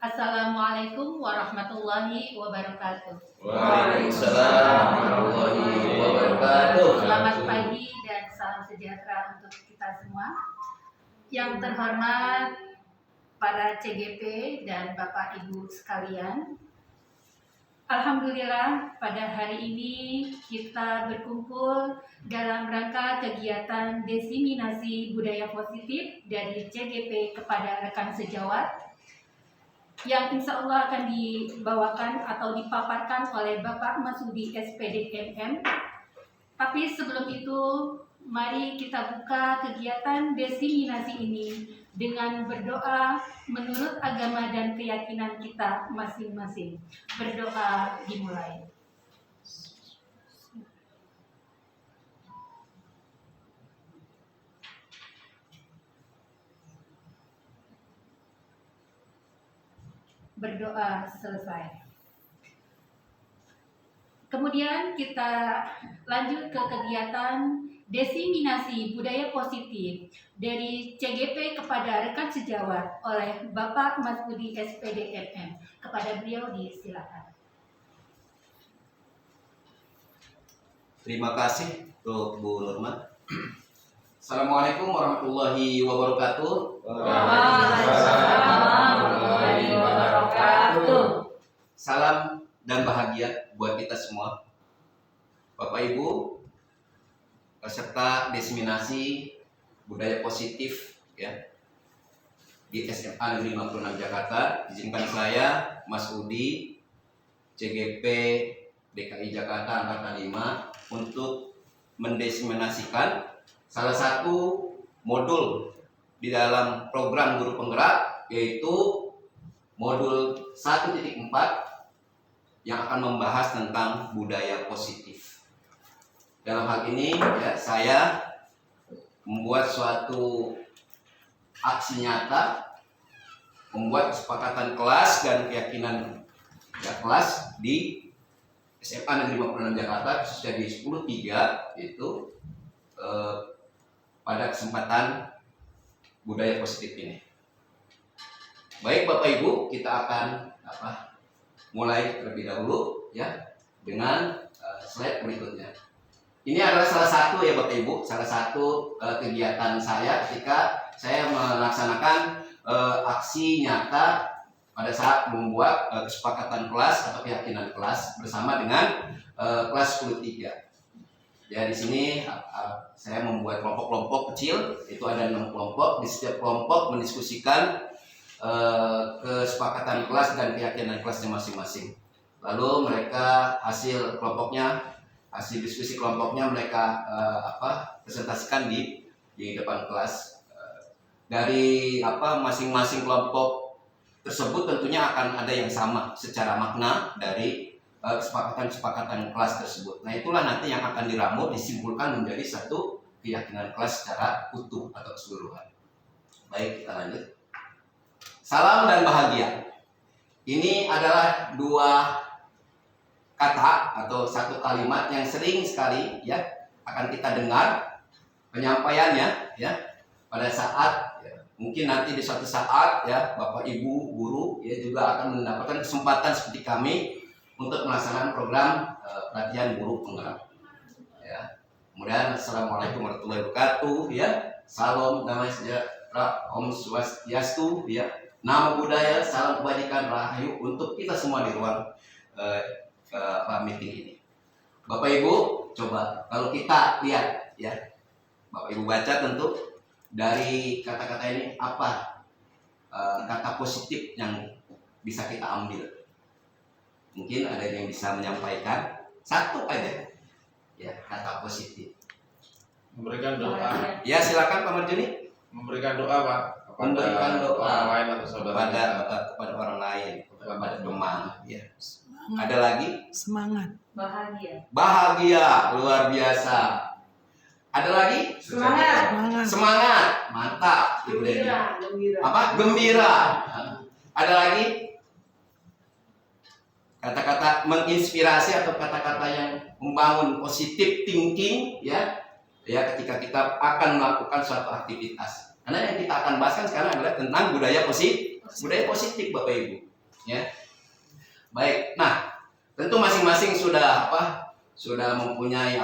Assalamualaikum warahmatullahi wabarakatuh. Waalaikumsalam warahmatullahi wabarakatuh. Selamat pagi dan salam sejahtera untuk kita semua. Yang terhormat para CGP dan Bapak Ibu sekalian, alhamdulillah pada hari ini kita berkumpul dalam rangka kegiatan diseminasi budaya positif dari CGP kepada rekan sejawat yang insya Allah akan dibawakan atau dipaparkan oleh Bapak Masudi SPD MM. Tapi sebelum itu, mari kita buka kegiatan diseminasi ini dengan berdoa menurut agama dan keyakinan kita masing-masing. Berdoa dimulai. Berdoa selesai. Kemudian kita lanjut ke kegiatan diseminasi budaya positif dari CGP kepada rekan sejawat oleh Bapak Masudi SPD MM. Kepada beliau disilakan. Terima kasih untuk Bu Nurma. Assalamualaikum warahmatullahi wabarakatuh. Waalaikumsalam warahmatullahi wabarakatuh. Salam dan bahagia buat kita semua, Bapak Ibu, peserta diseminasi budaya positif ya di SMA Negeri 56 Jakarta. Izinkan saya, Mas Udi, CGP DKI Jakarta Angkatan 5 untuk mendiseminasikan salah satu modul di dalam program guru penggerak, yaitu modul 1.4 yang akan membahas tentang budaya positif. Dalam hal ini ya, saya membuat suatu aksi nyata, membuat kesepakatan kelas dan keyakinan ya, kelas di SMA Negeri 56 Jakarta, khususnya di 10.3 itu pada kesempatan budaya positif ini. Baik Bapak Ibu, kita akan mulai terlebih dahulu ya dengan slide berikutnya. Ini adalah salah satu ya Bapak Ibu, salah satu kegiatan saya ketika saya melaksanakan aksi nyata pada saat membuat kesepakatan kelas atau keyakinan kelas bersama dengan kelas 10.3. Ya, di sini saya membuat kelompok-kelompok kecil, itu ada 6 kelompok. Di setiap kelompok mendiskusikan kesepakatan kelas dan keyakinan kelasnya masing-masing. Lalu mereka hasil diskusi kelompoknya mereka presentasikan di depan kelas. Dari masing-masing kelompok tersebut tentunya akan ada yang sama secara makna dari kesepakatan kelas tersebut. Nah, itulah nanti yang akan diramu disimpulkan menjadi satu keyakinan kelas secara utuh atau keseluruhan. Baik, kita lanjut. Salam dan bahagia. Ini adalah dua kata atau satu kalimat yang sering sekali ya akan kita dengar penyampaiannya ya pada saat ya, mungkin nanti di suatu saat ya Bapak Ibu guru ya juga akan mendapatkan kesempatan seperti kami untuk melaksanakan program pelatihan guru penggerak. Ya. Kemudian Assalamualaikum warahmatullahi wabarakatuh ya. Salam damai sejahtera, Om Swastiastu ya. Nama budaya, salam kebajikan, rahayu untuk kita semua di ruang meeting ini. Bapak Ibu, coba kalau kita lihat ya. Bapak Ibu baca tentu dari kata-kata ini apa kata positif yang bisa kita ambil. Mungkin ada yang bisa menyampaikan satu aja ya kata positif. Memberikan doa. Ya silakan Pak Marjuni. Memberikan doa Pak Memberikan doa orang lain atau saudara kepada orang lain, kepada teman. Ya. Semangat. Ada lagi? Semangat. Bahagia. Bahagia, luar biasa. Ada lagi? Semangat. Semangat. Semangat, mantap. Gembira. Apa? Gembira. Ada lagi? Kata-kata menginspirasi atau kata-kata yang membangun positive thinking ya ketika kita akan melakukan suatu aktivitas. Karena yang kita akan bahaskan sekarang adalah tentang budaya positif Bapak Ibu. ya. Baik. Nah, tentu masing-masing sudah mempunyai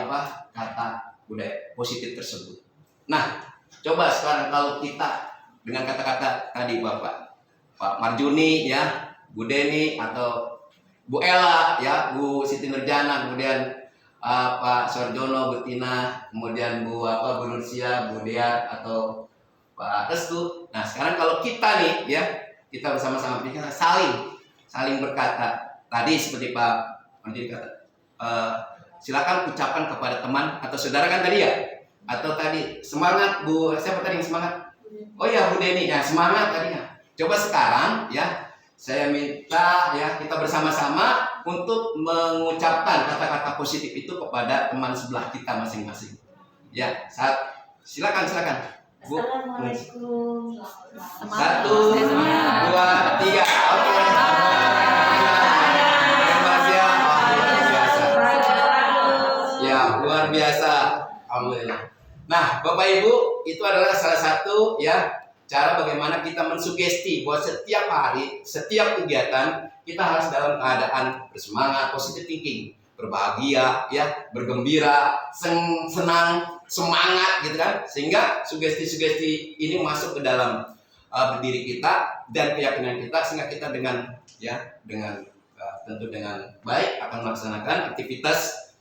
kata budaya positif tersebut. Nah, coba sekarang kalau kita dengan kata-kata tadi Pak Marjuni ya, Bu Deni atau Bu Ella ya, Bu Siti Nurjana, kemudian Pak Sorjono, Bu Tina, kemudian Bu Nursia, Bu Dea atau Pak Restu. Nah, sekarang kalau kita nih ya, kita bersama-sama kita saling berkata. Tadi seperti Pak Marjuni kata, silakan ucapkan kepada teman atau saudara kan tadi ya, atau tadi semangat Bu, siapa tadi yang semangat? Oh ya, Bu Deni ya, semangat tadinya. Coba sekarang ya, saya minta ya kita bersama-sama untuk mengucapkan kata-kata positif itu kepada teman sebelah kita masing-masing. Ya, silakan Bu. Assalamualaikum. 1, 2, 3. Oke. Luar biasa. Alhamdulillah. Nah, Bapak Ibu, itu adalah salah satu ya cara bagaimana kita mensugesti bahwa setiap hari, setiap kegiatan kita harus dalam keadaan bersemangat, positive thinking, berbahagia, ya, bergembira, senang, semangat, gitu kan? Sehingga sugesti-sugesti ini masuk ke dalam diri kita dan keyakinan kita, sehingga kita tentu dengan baik akan melaksanakan aktivitas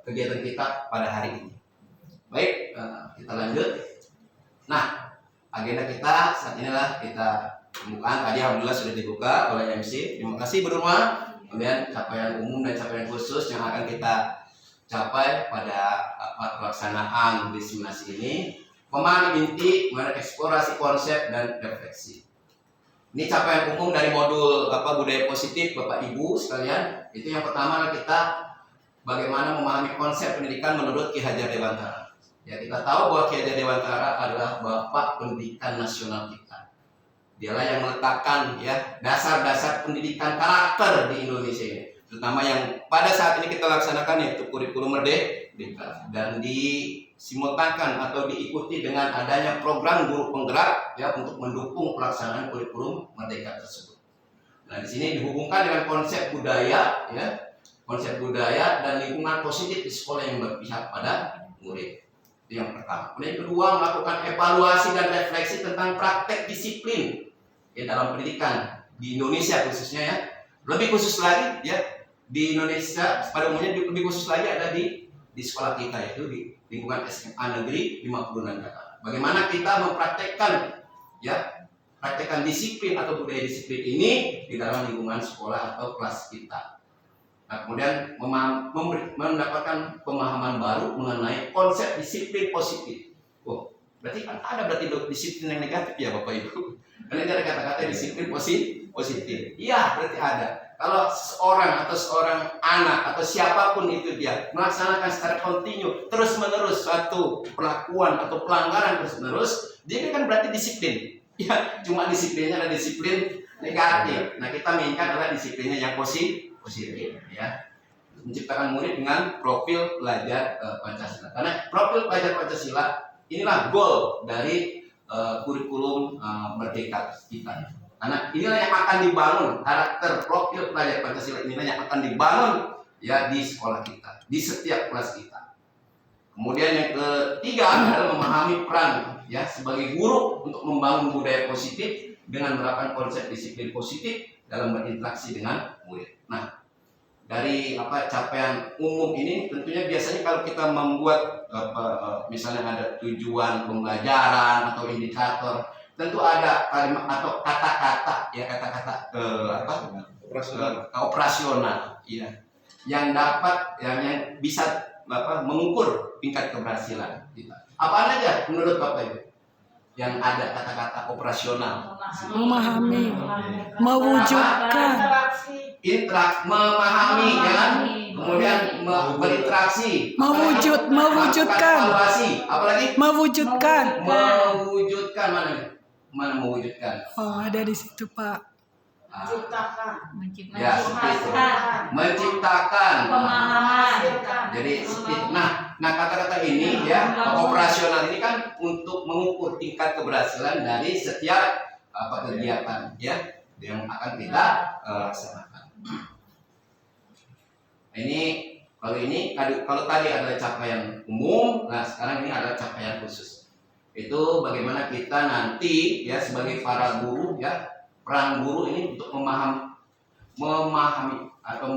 kegiatan kita pada hari ini. Baik, kita lanjut. Nah, agenda kita saat inilah kita pembukaan. Tadi alhamdulillah sudah dibuka oleh MC. Terima kasih Bu Nurma. Kemudian capaian umum dan capaian khusus yang akan kita capai pada pelaksanaan diseminasi ini. Memahami inti, mengeksplorasi konsep dan refleksi. Ini capaian umum dari modul budaya positif Bapak Ibu sekalian. Itu yang pertama adalah kita bagaimana memahami konsep pendidikan menurut Ki Hajar Dewantara. Ya, kita tahu bahwa Ki Hajar Dewantara adalah bapak pendidikan nasional kita. Dialah yang meletakkan ya dasar-dasar pendidikan karakter di Indonesia ini, terutama yang pada saat ini kita laksanakan yaitu kurikulum merdeka dan disimultankan atau diikuti dengan adanya program guru penggerak ya untuk mendukung pelaksanaan kurikulum merdeka tersebut. Nah, di sini dihubungkan dengan konsep budaya ya. Konsep budaya dan lingkungan positif di sekolah yang berpihak pada murid. Itu yang pertama. Kemudian yang kedua, melakukan evaluasi dan refleksi tentang praktek disiplin ya, dalam pendidikan di Indonesia khususnya ya. Lebih khusus lagi ya di Indonesia pada umumnya lebih khusus lagi ada di sekolah kita, yaitu di lingkungan SMA Negeri 56 Jakarta. Bagaimana kita mempraktekkan disiplin atau budaya disiplin ini di dalam lingkungan sekolah atau kelas kita. Nah, kemudian mendapatkan pemahaman baru mengenai konsep disiplin positif. Berarti kan ada disiplin yang negatif ya Bapak Ibu. Karena ada kata-kata disiplin positif. Iya, berarti ada. Kalau seorang anak atau siapapun itu dia melaksanakan secara kontinu terus-menerus suatu perlakuan atau pelanggaran terus-menerus, dia kan berarti disiplin. Ya, cuma disiplinnya ada disiplin negatif. Nah, kita menginginkan adalah disiplinnya yang positif ya, menciptakan murid dengan profil pelajar Pancasila. Karena profil pelajar Pancasila inilah goal dari kurikulum merdeka kita. Karena inilah yang akan dibangun, karakter profil pelajar Pancasila inilah yang akan dibangun ya di sekolah kita, di setiap kelas kita. Kemudian yang ketiga adalah memahami peran ya sebagai guru untuk membangun budaya positif dengan menerapkan konsep disiplin positif dalam berinteraksi dengan murid. Nah, dari capaian umum ini tentunya biasanya kalau kita membuat misalnya ada tujuan pembelajaran atau indikator, tentu ada kalimat atau kata-kata ya operasional ya yang dapat yang bisa mengukur tingkat keberhasilan kita. Apa aja menurut Bapak Ibu yang ada kata-kata operasional? Memahami, mewujudkan, memahami, kan? Kemudian berinteraksi, mewujudkan, evaluasi, apalagi mewujudkan, mana mewujudkan? Oh, ada di situ Pak. Menciptakan, pemahaman. Jadi nah kata-kata ini ya operasional ini kan untuk mengukur tingkat keberhasilan dari setiap kegiatan ya. yang akan kita laksanakan. Ini kalau tadi adalah capaian umum, nah sekarang ini adalah capaian khusus. Itu bagaimana kita nanti ya sebagai para guru ya, peran guru ini untuk memahami atau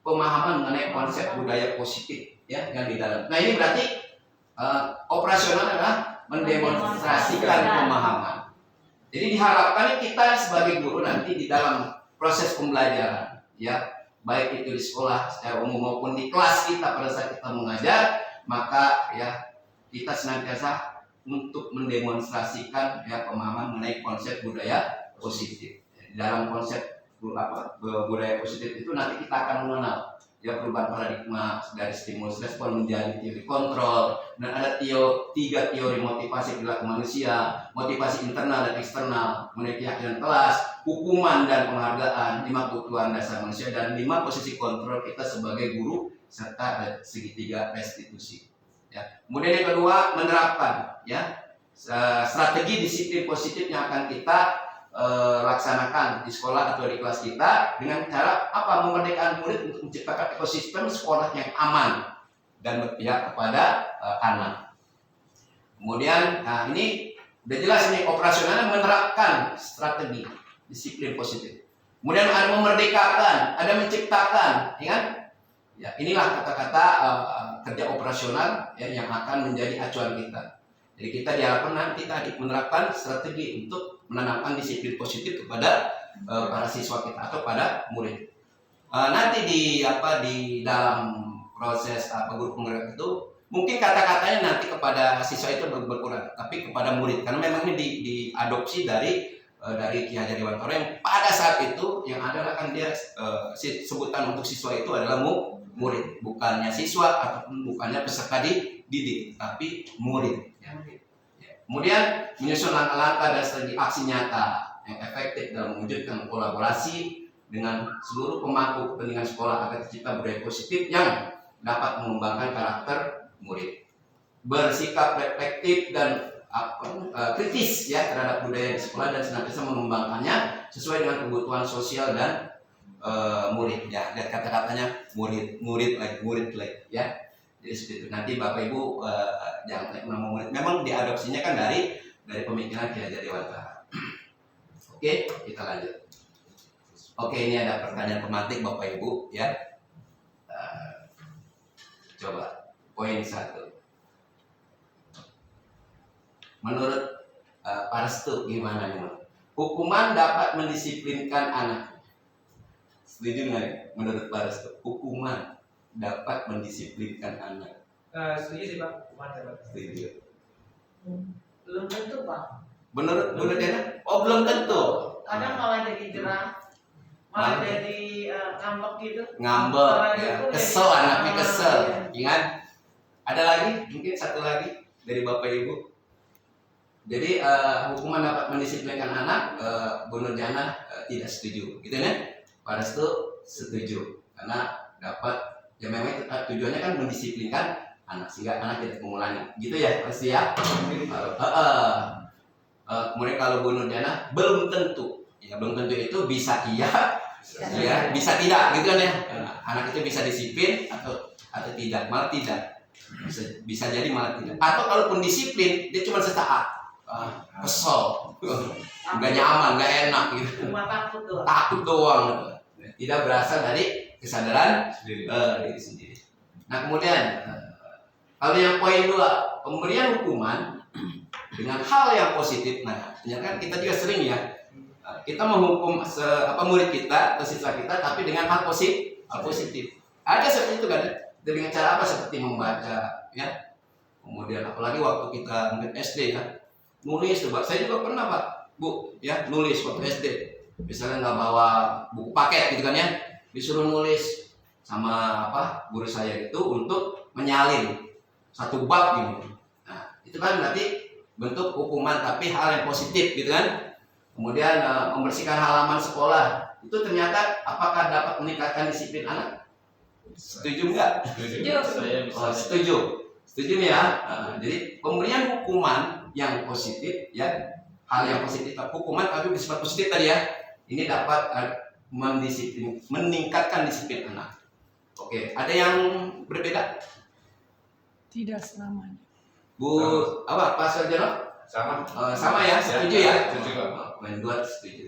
pemahaman mengenai konsep budaya positif ya yang di dalam. Nah ini berarti operasional adalah mendemonstrasikan pemahaman. Jadi diharapkan kita sebagai guru nanti di dalam proses pembelajaran ya, baik itu di sekolah secara umum maupun di kelas kita pada saat kita mengajar, maka ya kita senantiasa untuk mendemonstrasikan ya pemahaman mengenai konsep budaya positif. Di dalam konsep budaya positif itu nanti kita akan mengenal ya perubahan paradigma dari stimulus respon menjadi teori kontrol, dan ada tiga teori motivasi perilaku manusia, motivasi internal dan eksternal, mengenai keyakinan kelas, hukuman dan penghargaan, 5 kebutuhan dasar manusia, dan 5 posisi kontrol kita sebagai guru, serta segitiga restitusi. Ya. Kemudian yang kedua, menerapkan ya strategi disiplin positif yang akan kita laksanakan di sekolah atau di kelas kita dengan cara apa? Memerdekakan murid untuk menciptakan ekosistem sekolah yang aman dan berpihak kepada anak. Kemudian, nah ini udah jelas nih operasionalnya, menerapkan strategi disiplin positif. Kemudian ada memerdekakan, ada menciptakan, ya kan? Ya, inilah kata-kata kerja operasional ya, yang akan menjadi acuan kita. Jadi kita diharapkan nanti tadi menerapkan strategi untuk menanamkan disiplin positif kepada para siswa kita atau pada murid. Nanti di dalam proses guru penggerak itu mungkin kata-katanya nanti kepada siswa itu berkurang, tapi kepada murid, karena memang ini diadopsi dari Ki Hajar Dewantara yang pada saat itu yang adalah kan dia sebutan untuk siswa itu adalah murid, bukannya siswa ataupun bukannya peserta didik, tapi murid. Kemudian menyusun langkah-langkah dan strategi aksi nyata yang efektif dalam mewujudkan kolaborasi dengan seluruh pemangku kepentingan sekolah agar tercipta budaya positif yang dapat mengembangkan karakter murid. Bersikap reflektif dan kritis ya terhadap budaya di sekolah dan senantiasa mengembangkannya sesuai dengan kebutuhan sosial dan murid ya. Dan kata-katanya murid lagi ya. Jadi seperti itu. Nanti Bapak Ibu jangan nama murid. Memang diadopsinya kan dari pemikiran Ki Hajar Dewantara. Oke, kita lanjut. Oke, ini ada pertanyaan pemantik Bapak Ibu ya. Coba poin 1. Menurut Pak Restu gimana nih? Hukuman dapat mendisiplinkan anak. Setuju nggak? Menurut Pak Restu, hukuman dapat mendisiplinkan anak. Setuju sih Pak, hukuman dapat. Setuju. Belum tentu Pak. Menurut Diana? Oh belum tentu. Kadang malah jadi jerah, malah jadi ngambek gitu. Ngambek, ya. Gitu, Kesel jadi, anaknya kesel. iya. Ingat? Ada lagi? Mungkin satu lagi dari Bapak Ibu. Jadi hukuman dapat mendisiplinkan anak, Bu Nurjana tidak setuju, gitu ya? Pak Restu setuju, karena dapat ya memang itu tujuannya kan mendisiplinkan anak sehingga anak tidak mengulangi, gitu ya pasti ya. Kemudian kalau Bu Nurjana belum tentu, ya belum tentu itu bisa iya, ya bisa tidak, gitu kan ya. Anak itu bisa disiplin atau tidak, malah tidak, bisa jadi malah tidak. Atau kalaupun disiplin dia cuma sesaat. Kesel, nggak nyaman, nggak enak gitu. Cuma takut doang. Tidak berasal dari kesadaran diri sendiri. Nah kemudian kalau yang poin 2, pemberian hukuman dengan hal yang positif. Nah kan kita juga sering ya kita menghukum murid kita atau siswa kita, tapi dengan hal positif. Ada seperti itu kan? Dengan cara apa? Seperti membaca, ya. Kemudian apalagi waktu kita mungkin SD ya. Nulis coba, saya juga pernah Pak, Bu, ya nulis waktu SD. Misalnya nggak bawa buku paket gitu kan ya, disuruh nulis sama guru saya itu untuk menyalin satu bab gitu. Nah itu kan berarti bentuk hukuman tapi hal yang positif gitu kan. Kemudian membersihkan halaman sekolah itu ternyata apakah dapat meningkatkan disiplin anak? Setuju nggak? Saya Setuju nih ya. Jadi pemberian hukuman yang positif ya, hal yang positif, hukuman tapi bersifat positif tadi ya, ini dapat meningkatkan disiplin anak. Oke, ada yang berbeda? Tidak selamanya. Bu, apa Pak Sarjono? Sama. Sama ya, setuju ya? Setuju kok. Main dua setuju.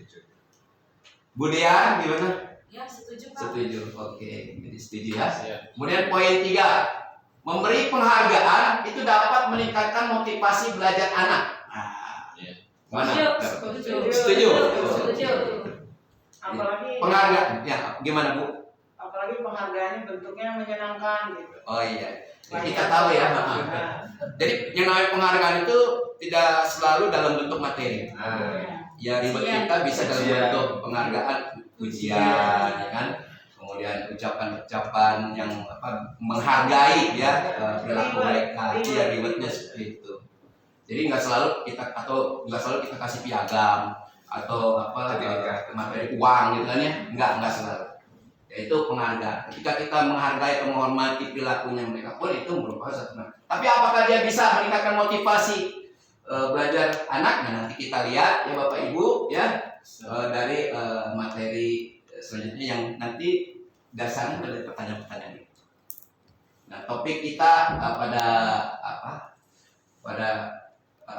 Bu Dea gimana? Ya, setuju Pak. Setuju. Oke, jadi setuju ya. Iya. Kemudian poin 3, memberi penghargaan itu dapat meningkatkan motivasi belajar anak. Nah, Iya. mana? Setuju. Setuju. Setuju. Apalagi Penghargaan, ya gimana Bu? apalagi penghargaannya bentuknya menyenangkan gitu. Oh iya, kita tahu ya. Jadi yang namanya penghargaan itu tidak selalu dalam bentuk materi. Ya reward kita bisa dalam Ujian. bentuk penghargaan, ujian, ya kan? Kemudian ucapan-ucapan yang menghargai ya perilaku mereka, ya rewardnya seperti itu. Jadi nggak selalu kita kasih piagam atau materi uang gitu kan ya, nggak selalu. Yaitu penghargaan. Ketika kita menghargai atau menghormati perilakunya mereka pun itu merupakan satu. Tapi apakah dia bisa meningkatkan motivasi belajar anak? Nah, nanti kita lihat ya Bapak Ibu ya dari materi selanjutnya yang nanti dasarnya dari pertanyaan-pertanyaan itu. Nah, topik kita pada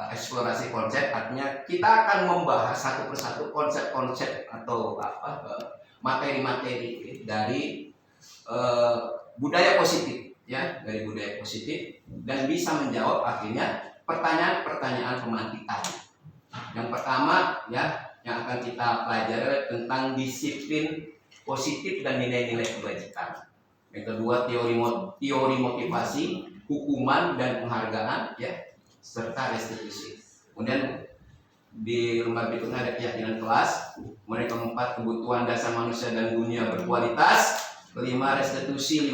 eksplorasi konsep, artinya kita akan membahas satu persatu konsep-konsep atau materi-materi dari budaya positif ya, dari budaya positif, dan bisa menjawab akhirnya pertanyaan-pertanyaan pemantik tadi. Yang pertama ya yang akan kita pelajari tentang disiplin positif dan nilai-nilai kebajikan. Yang kedua teori motivasi, hukuman dan penghargaan ya, serta restitusi. Kemudian di lembar berikutnya ada keyakinan kelas. Kemudian keempat, kebutuhan dasar manusia dan dunia berkualitas. Kelima, restitusi. 5,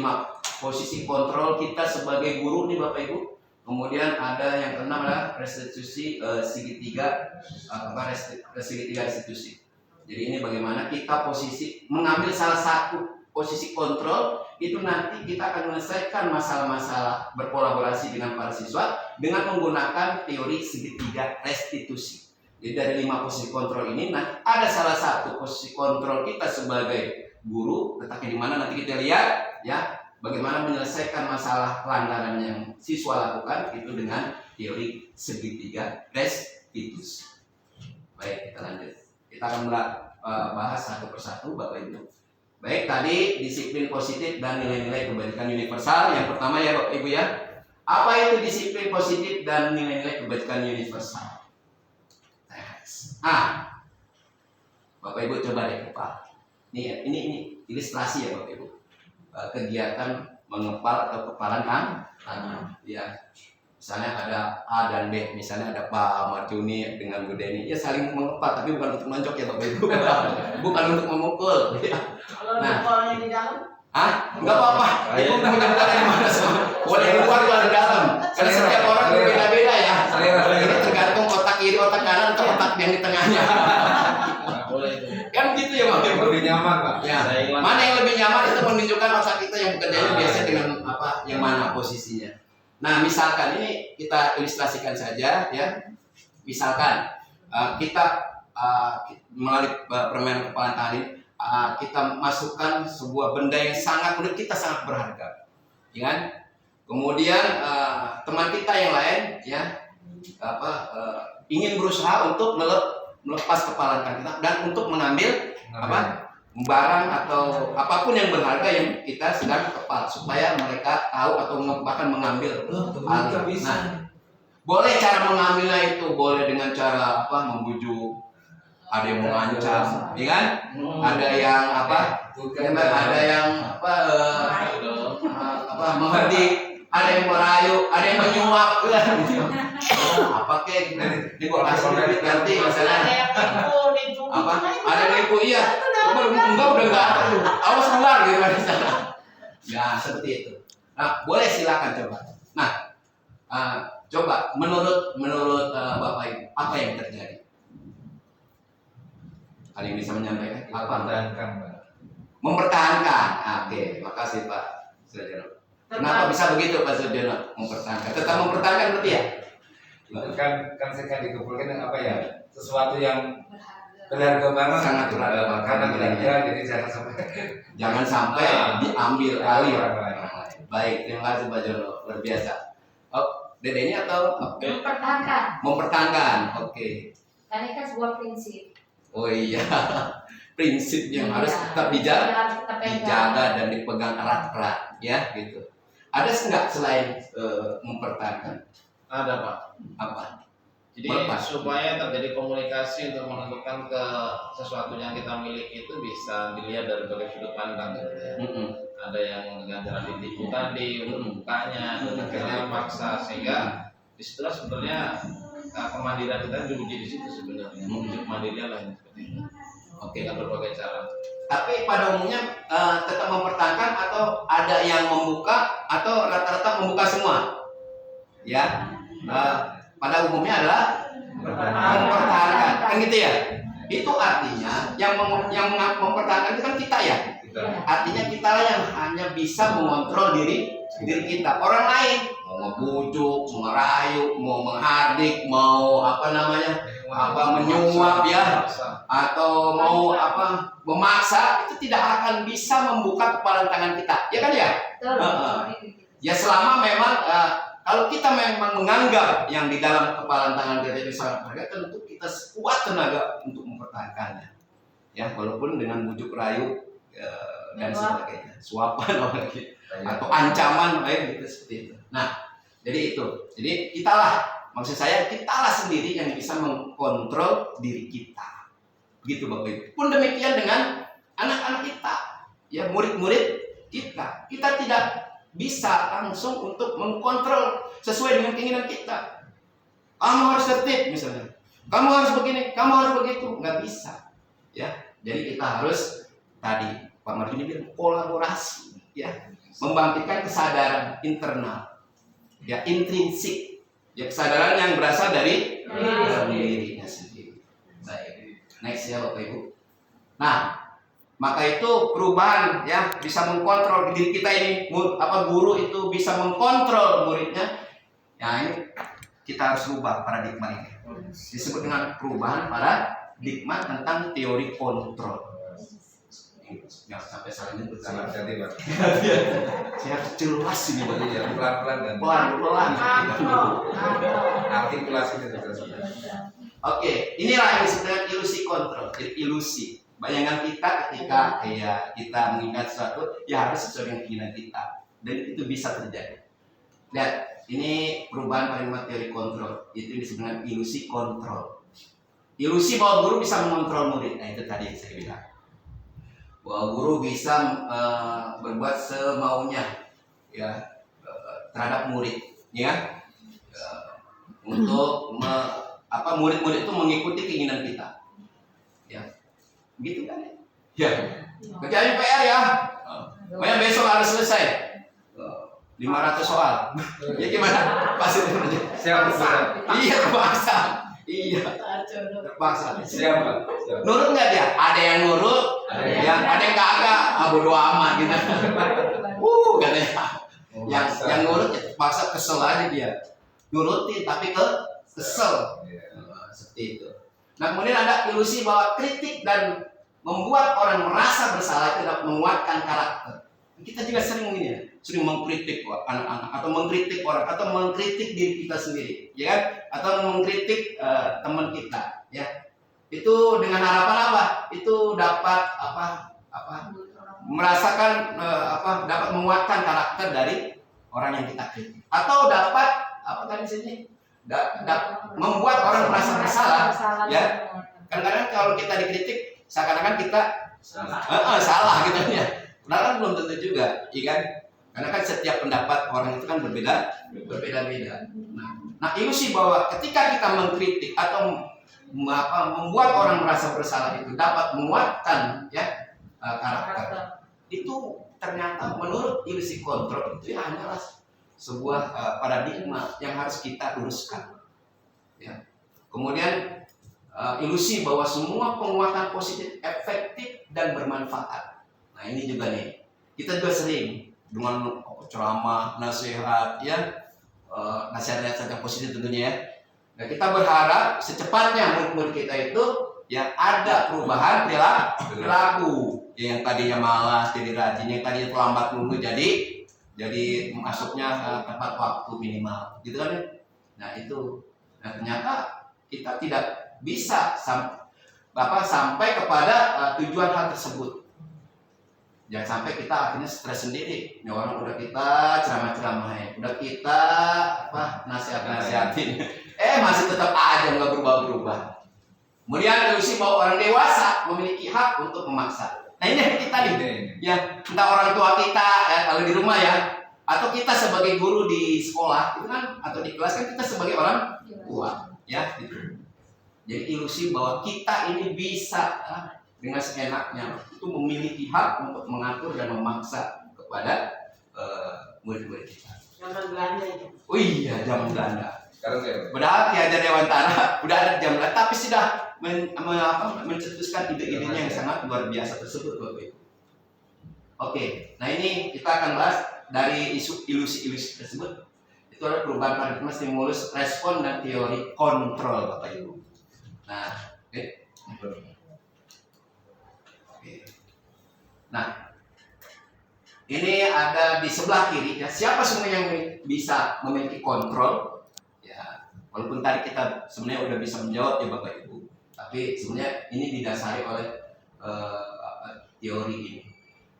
posisi kontrol kita sebagai guru nih Bapak Ibu. Kemudian ada yang keenam adalah restitusi segitiga, segitiga restitusi. Jadi ini bagaimana kita mengambil salah satu posisi kontrol, itu nanti kita akan menyelesaikan masalah-masalah berkolaborasi dengan para siswa dengan menggunakan teori segitiga restitusi. Jadi dari 5 posisi kontrol ini, nanti ada salah satu posisi kontrol kita sebagai guru, letaknya di mana nanti kita lihat ya, bagaimana menyelesaikan masalah pelanggaran yang siswa lakukan itu dengan teori segitiga restitusi. Baik, kita lanjut. Kita akan bahas satu persatu Bapak Ibu. Baik, tadi disiplin positif dan nilai-nilai kebajikan universal. Yang pertama ya Bapak Ibu ya, apa itu disiplin positif dan nilai-nilai kebajikan universal? Bapak Ibu coba deh Pak. Ini ilustrasi ya Bapak Ibu. Kegiatan mengepal atau kepalan tangan. Ya, misalnya ada A dan B. Misalnya ada Pak Marjuni dengan Bu Deni. Ya saling mengepal, tapi bukan untuk nonjok ya Bapak Ibu. Bukan untuk memukul. Kalau ngekolnya di dalam? Enggak apa-apa. Ibu menyebutkan dari mana semua. Boleh di luar, boleh di dalam. Karena setiap orang berbeda-beda ya. Ini tergantung otak kiri, otak kanan, atau otak yang di tengahnya. Boleh itu. Kan gitu ya Bapak Ibu. Lebih nyaman Pak. Ya. Mana yang lebih nyaman itu menunjukkan otak kita yang bekerjanya biasa dengan yang mana posisinya. Nah, misalkan ini kita ilustrasikan saja ya. Misalkan kita melalui permainan kepalan tangan ini kita masukkan sebuah benda yang menurut kita sangat berharga, ya kan? Kemudian teman kita yang lain ya ingin berusaha untuk melepas kepalan tangan kita dan untuk mengambil barang atau apapun yang berharga yang kita sedang kepal, supaya mereka tahu atau bahkan mengambil. Nah, boleh cara mengambilnya itu boleh dengan cara membujuk. Ada yang mengancam, ya kan? Ada yang ada yang menghardik, ada yang merayu, ada yang menyuap, di gua kasih duit nanti misalnya. Ada yang nipu, Ada yang nipu, iya. Enggak udah enggak ada tuh. Awas keluar gitu kan. Ya seperti itu. Nah, boleh silakan coba. Nah, coba menurut Bapak Ibu apa yang terjadi? Ada yang bisa menyampaikan? Mempertahankan. Oke, makasih Pak Sudiono. Kenapa bisa begitu Pak Sudiono? Mempertahankan. Tetap mempertahankan berarti ya? Itu kan sekan dikumpulkan apa ya? Sesuatu yang Berharga banget. Sangat berharga banget. Karena kira-kira jadi jangan sampai diambil alih orang orang lain. lain. Baik, terima kasih Pak Jono, luar biasa. Oh, Dede ini atau Mempertahankan. mempertahankan? Oke. Karena kan sebuah prinsip. Oh iya, prinsip yang harus Iya, tetap harus kita pegang. dijaga dan dipegang erat-erat, ya gitu. Ada nggak selain mempertahankan? Ada Pak. Apa? Jadi Melepas. supaya terjadi komunikasi untuk menentukan ke sesuatu yang kita miliki itu bisa dilihat dari berbagai sudut pandang gitu ya. Mm-mm. Ada yang dengan cara ditipu tadi untuk membukanya, dan akhirnya maksa, sehingga disitulah sebenarnya kemandirian kita diuji di situ sebenarnya. Menuju kemandirian lah ini seperti itu. Oke. Dengan berbagai cara. Tapi pada umumnya tetap mempertahankan atau ada yang membuka atau rata-rata membuka semua, ya. Pada umumnya adalah mempertahankan, kan gitu ya. Itu artinya yang mempertahankan itu kan kita ya. Artinya kita lah yang hanya bisa mengontrol diri kita. Orang lain mau ngebujuk, mau ngerayu, mau menghardik, mau menyuap ya, atau mau memaksa, itu tidak akan bisa membuka kepalan tangan kita, ya kan ya? Ya selama memang kalau kita memang menganggap yang di dalam kepalan tangan kita itu sangat berharga, tentu kita kuat tenaga untuk mempertahankannya. Ya, walaupun dengan bujuk rayu dan sebagainya, suapan lagi atau ancaman gitu seperti itu. Nah, jadi itu. Jadi maksud saya kitalah sendiri yang bisa mengkontrol diri kita. Begitu Bapak Ibu. Pun demikian dengan anak-anak kita, ya murid-murid kita. Kita tidak bisa langsung untuk mengkontrol sesuai dengan keinginan kita. Kamu harus tertib misalnya. Kamu harus begini, kamu harus begitu. Nggak bisa. Ya. Jadi kita harus tadi Pak Marjuni bilang kolaborasi, ya, membangkitkan kesadaran internal, ya, intrinsik, ya, kesadaran yang berasal dari dirinya sendiri. Baik, next ya Bapak Ibu. Nah, maka itu perubahan ya bisa mengkontrol diri kita ini. Guru itu bisa mengkontrol muridnya. Ya ini kita harus rubah paradigma ini. Disebut dengan perubahan paradigma tentang teori kontrol. Nggak sampai salah nyebut. Sangat hati Pak. Saya harus jelas ini Pak. Ya, pelan-pelan dan Pelan-pelan. artikulasinya terus. Oke, inilah yang disebut dengan ilusi kontrol. Jadi ilusi. Bayangan kita ketika kita mengingat sesuatu, ya harus sesuai dengan keinginan kita. Dan itu bisa terjadi. Lihat, ini perubahan paradigma teori kontrol. Itu disebut dengan ilusi kontrol. Ilusi bahwa guru bisa mengontrol murid. Nah itu tadi yang saya bilang. Bahwa guru bisa berbuat semaunya, ya, terhadap murid, ya, untuk murid-murid itu mengikuti keinginan kita. Gitu kan ya? Ya. Kerjain PR ya. Pokoknya besok harus selesai. 500 soal. Ya gimana? Pasti Siap Pak. Iya terpaksa. Iya. Terpaksa. Siap Pak. Nurut nggak dia? Ada yang nurut, ada yang kagak. Bodo amat gitu. Katanya. Yang nurut ya terpaksa kesel aja dia. Nurutin tapi kesel. Seperti itu. Nah kemudian ada ilusi bahwa kritik dan membuat orang merasa bersalah itu dapat menguatkan karakter. Kita juga sering sering mengkritik anak-anak atau mengkritik orang atau mengkritik diri kita sendiri, ya kan? Atau mengkritik teman kita, ya. Itu dengan harapan apa? Itu dapat merasakan dapat menguatkan karakter dari orang yang kita kritik atau dapat membuat orang merasa bersalah, ya. Kadang-kadang kalau kita dikritik seakan-akan kita salah gitu ya. Padahal kan belum tentu juga, iya kan? Karena kan setiap pendapat orang itu kan berbeda-beda. Nah, ilusi bahwa ketika kita mengkritik atau membuat orang merasa bersalah itu dapat menguatkan ya karakter. Itu ternyata menurut ilusi kontrol itu hanyalah sebuah paradigma yang harus kita luruskan. Ya. Kemudian ilusi bahwa semua penguatan positif efektif dan bermanfaat. Nah ini juga nih, kita juga sering dengan ceramah, nasihat, ya, nasihat-nasihat yang positif tentunya ya. Nah kita berharap secepatnya murid-murid kita itu ya ada perubahan perilaku. Yang tadinya malas jadi rajin, yang tadinya terlambat dulu jadi masuknya tepat waktu minimal, gitu kan? Nah itu, nah ternyata kita tidak bisa sampai kepada tujuan hal tersebut. Jangan sampai kita akhirnya stres sendiri. Ini orang udah kita ceramah-ceramahin, udah kita nasihatin, masih tetap aja nggak berubah-berubah. Kemudian ilusi bahwa orang dewasa memiliki hak untuk memaksa. Nah ini kita nih, ya entah orang tua kita kalau di rumah ya, atau kita sebagai guru di sekolah itu kan, atau di kelas kan kita sebagai orang tua, ya. Gitu. Jadi ilusi bahwa kita ini bisa dengan seenaknya itu memiliki hak untuk mengatur dan memaksa kepada murid-murid kita. Zaman Belanda itu. Oh iya, zaman Belanda. Sekarang saya. Padahal Ki Hajar Dewantara udah ada jam Belanda, tapi sudah mencetuskan ide-idenya yang sangat luar biasa tersebut, Bapak Ibu. Oke, nah ini kita akan bahas dari isu ilusi-ilusi tersebut. Itu adalah perubahan paradigma, stimulus, respon, dan teori kontrol, Bapak Ibu. Nah, oke. Nah, ini ada di sebelah kiri ya. Siapa semua yang bisa memiliki kontrol? Ya, walaupun tadi kita sebenarnya udah bisa menjawab ya Bapak Ibu, tapi sebenarnya ini didasari oleh teori ini.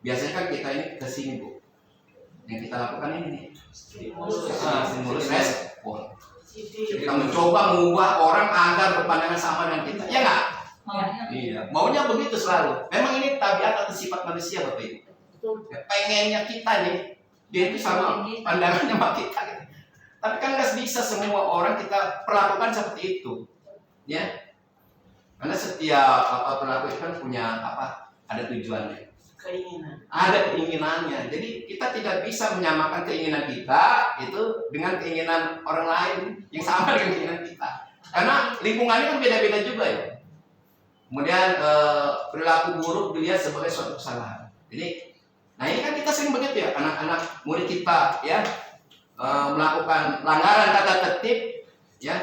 Biasanya kan kita ini kesini Bu, yang kita lakukan ini nih, stimulus respon. Kita mencoba mengubah orang agar berpandangan sama dengan kita, ya nggak? Iya, maunya begitu selalu. Memang ini tabiat atau sifat manusia Bapak Ibu. Pengennya kita nih, dia itu sama pandangannya sama kita. Tapi kan nggak bisa semua orang kita perlakukan seperti itu, ya. Karena setiap perilaku itu kan punya ada tujuannya, ada keinginannya. Jadi kita tidak bisa menyamakan keinginan kita itu dengan keinginan orang lain yang sama dengan keinginan kita. Karena lingkungannya kan beda-beda juga ya. Kemudian perilaku buruk dilihat sebagai suatu kesalahan. Jadi, nah ini kan kita sering begitu ya, anak-anak murid kita ya melakukan pelanggaran tata tertib ya,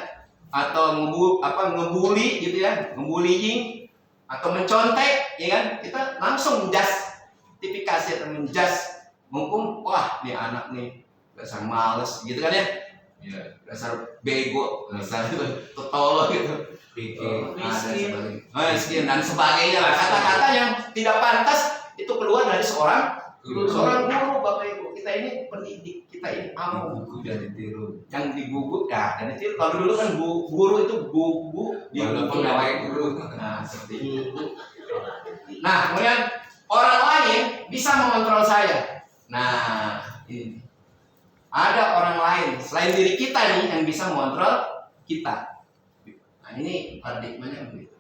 atau ngebully gitu ya, ngebullying atau mencontek ya kan, kita langsung justifikasi atau menjudge, menghukum, wah nih anak nih dasar males gitu kan ya, dasar bego, dasar tolol gitu. Miskin dan sebagainya lah, kata-kata yang tidak pantas itu keluar dari seorang guru Bapak Ibu. Kita ini pendidik, kita ini amu dan ditiru, yang diguguk ya dan ditiru. Kalau dulu kan guru itu gugu di pegawai guru. Nah seperti itu. Nah kemudian orang lain bisa mengontrol saya. Nah ini ada orang lain selain diri kita nih yang bisa mengontrol kita. Nah ini paradigmanya begitu.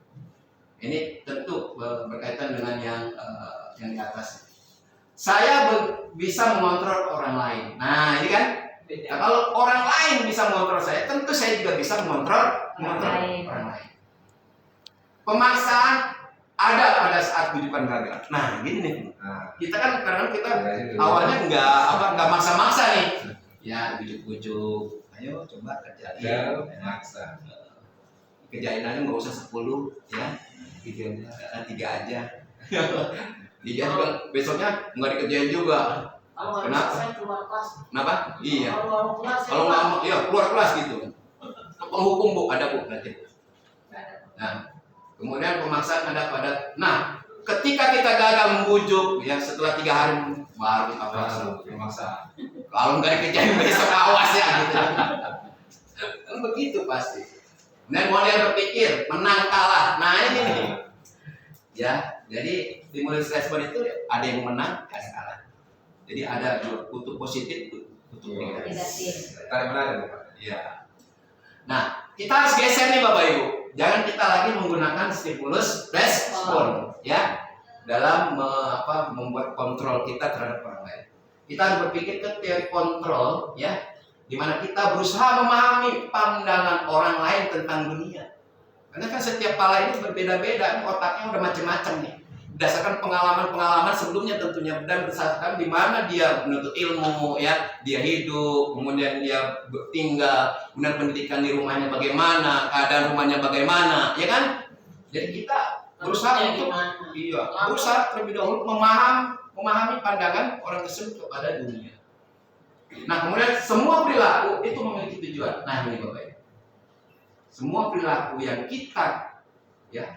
Ini tentu berkaitan dengan yang di atas. Saya bisa mengontrol orang lain. Nah ini kan, nah, kalau orang lain bisa mengontrol saya, tentu saya juga bisa mengontrol orang lain. Pemaksaan ada pada saat kehidupan gagal. Nah gini nih, kita kan kadang-kadang kita awalnya nggak maksa-maksa nih. Ya bujuk-bujuk, ayo coba kerjain. Maksa. Kerjain aja nggak usah 10 ya, 3 aja. 3 juga besoknya nggak dikerjain juga. Kenapa? Kenapa? Iya. Kalau nggak mau, iya keluar kelas gitu. Penghukum Bu, ada Bu nanti. Nah, kemudian pemaksaan ada pada. Nah, ketika kita gagal membujuk, ya setelah 3 hari baru memaksa. Kalau nggak dikerjain besok awas ya gitu. Kan begitu pasti. Dan model berpikir menang kalah. Nah ini nih, ya. Jadi stimulus respon itu ada yang menang, ada yang kalah. Jadi ada kutub positif, kutub negatif. Tarik menarik, Pak. Ya. Nah kita harus geser nih Bapak Ibu. Jangan kita lagi menggunakan stimulus respon, ya, dalam membuat kontrol kita terhadap orang lain. Kita harus berpikir ke teori kontrol, ya. Di mana kita berusaha memahami pandangan orang lain tentang dunia. Karena kan setiap kala ini berbeda-beda, otaknya udah macam-macam nih. Berdasarkan pengalaman-pengalaman sebelumnya tentunya, dan berdasarkan di mana dia menuntut ilmu, ya, dia hidup, kemudian dia tinggal, kemudian pendidikan di rumahnya bagaimana, keadaan rumahnya bagaimana, ya kan? Jadi kita berusaha untuk berusaha terlebih dahulu memahami pandangan orang tersebut kepada dunia. Nah, kemudian semua perilaku itu memiliki tujuan. Nah, ini Bapak Ibu. Semua perilaku yang kita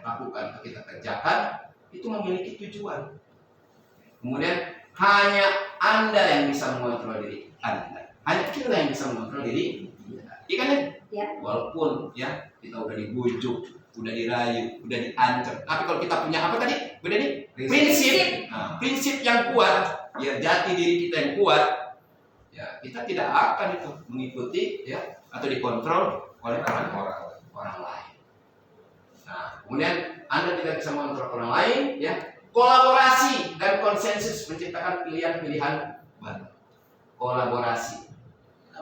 lakukan, kita kerjakan itu memiliki tujuan. Kemudian hanya Anda yang bisa mengontrol diri Anda. Hanya kita yang bisa mengontrol diri. Iya kan ya? Ya. Walaupun kita udah dibujuk, udah dirayu, udah diancam. Tapi kalau kita punya apa tadi? Udah nih prinsip. Nah, prinsip yang kuat, jati diri kita yang kuat, kita tidak akan itu mengikuti atau dikontrol oleh orang lain. Nah, kemudian Anda tidak bisa mengontrol orang lain, kolaborasi dan konsensus menciptakan pilihan-pilihan baru. Kolaborasi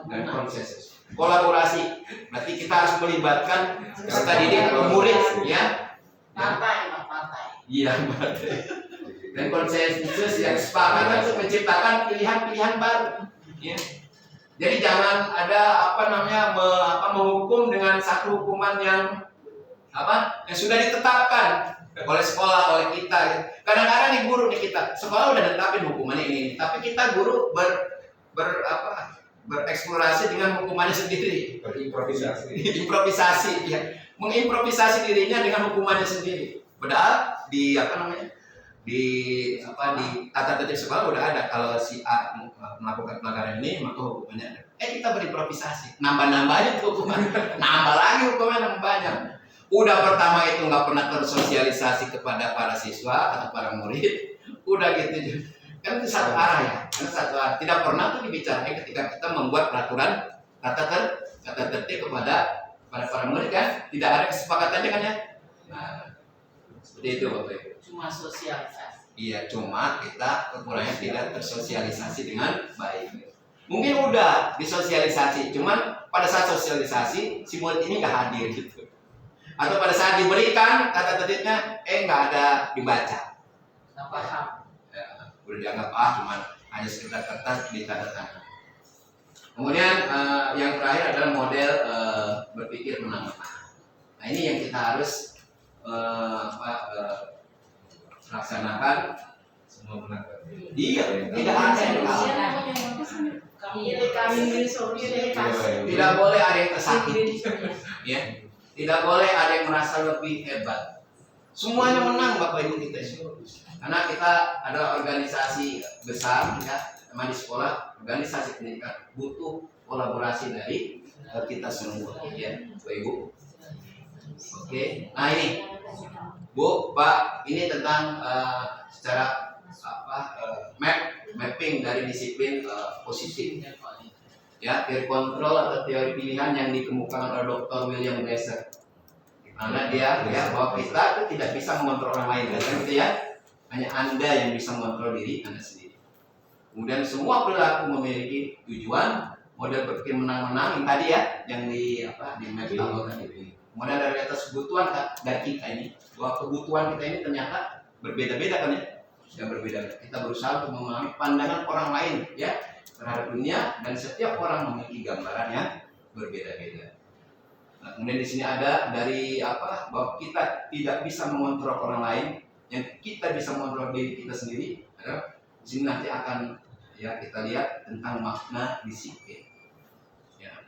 dan konsensus. Kolaborasi berarti kita harus melibatkan peserta didik atau murid, Partai. Iya, partai. Dan konsensus yang sepakat untuk menciptakan pilihan-pilihan baru. Ya. Jadi jangan ada menghukum dengan satu hukuman yang sudah ditetapkan oleh sekolah, oleh kita. Kadang-kadang nih guru nih kita sekolah udah tetapin hukumannya ini, tapi kita guru bereksplorasi dengan hukumannya sendiri, improvisasi, mengimprovisasi dirinya dengan hukumannya sendiri. Padahal di tata tertib sekolah udah ada, kalau si A melakukan pelanggaran ini maka hukumannya ada. Kita berimprovisasi, nambah-nambah itu hukuman, nambah lagi hukuman banyak. Udah pertama itu nggak pernah tersosialisasi kepada para siswa atau para murid, udah gitu. Kan itu satu arah tidak pernah tuh dibicarakan ketika kita membuat peraturan tata tertib kepada para murid, kan tidak ada kesepakatannya kan ya. Nah, seperti itu Bapak Ibu. Cuma sosialisasi. Iya, cuma kita kekurangannya tidak tersosialisasi dengan baik. Mungkin udah disosialisasi, cuman pada saat sosialisasi si murid ini nggak hadir gitu. Atau pada saat diberikan tata tertibnya nggak ada dibaca. Nggak paham. Udah dianggap cuman hanya sekedar kertas di tanda tangan. Kemudian yang terakhir adalah model berpikir menang-menang. Nah, ini yang kita harus laksanakan. Semua benar. Iya, tidak ada yang kalah. Tidak boleh ada yang tersakiti. Ya, tidak boleh ada yang merasa lebih hebat. Semuanya menang Bapak Ibu kita. Karena kita ada organisasi besar teman di sekolah, organisasi pendidikan butuh kolaborasi dari kita semua, Bapak Ibu. Oke, nah ini Bu, Pak, ini tentang secara mapping dari disiplin positif, peer control atau teori pilihan yang dikemukakan oleh Dr. William Glasser. Karena dia bahwa kita itu tidak bisa mengontrol orang lain, kan gitu ya. Hanya Anda yang bisa mengontrol diri Anda sendiri. Kemudian semua perilaku memiliki tujuan, model berpikir menang-menang yang tadi yang di map tadi. Kemudian dari atas kebutuhan dari kita ini, bahwa kebutuhan kita ini ternyata berbeda-beda kan ya. Yang berbeda. Kita berusaha untuk memahami pandangan orang lain terhadap dunia, dan setiap orang memiliki gambaran yang berbeda-beda. Nah, kemudian di sini ada dari bahwa kita tidak bisa mengontrol orang lain, yang kita bisa mengontrol diri kita sendiri. Di sini nanti akan kita lihat tentang makna disiplin.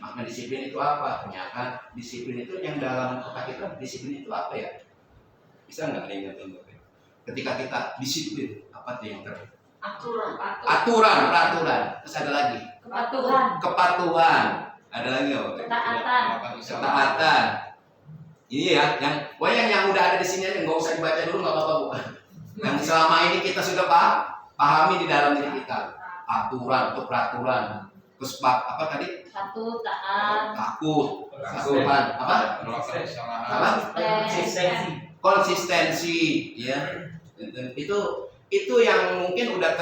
Makna disiplin itu apa? Ternyata disiplin itu yang dalam otak kita, disiplin itu apa ya? Bisa nggak ingat-ingat? Ketika kita disiplin, apa tuh yang aturan, peraturan. Terus ada lagi kepatuhan. Ada lagi apa? Ketaatan. Ini yang udah ada di sini nggak usah dibaca dulu, nggak apa-apa Bu. Yang selama ini kita sudah pahami di dalam diri kita. Aturan atau peraturan. Terus apa tadi? Takut, konsistensi, itu yang mungkin udah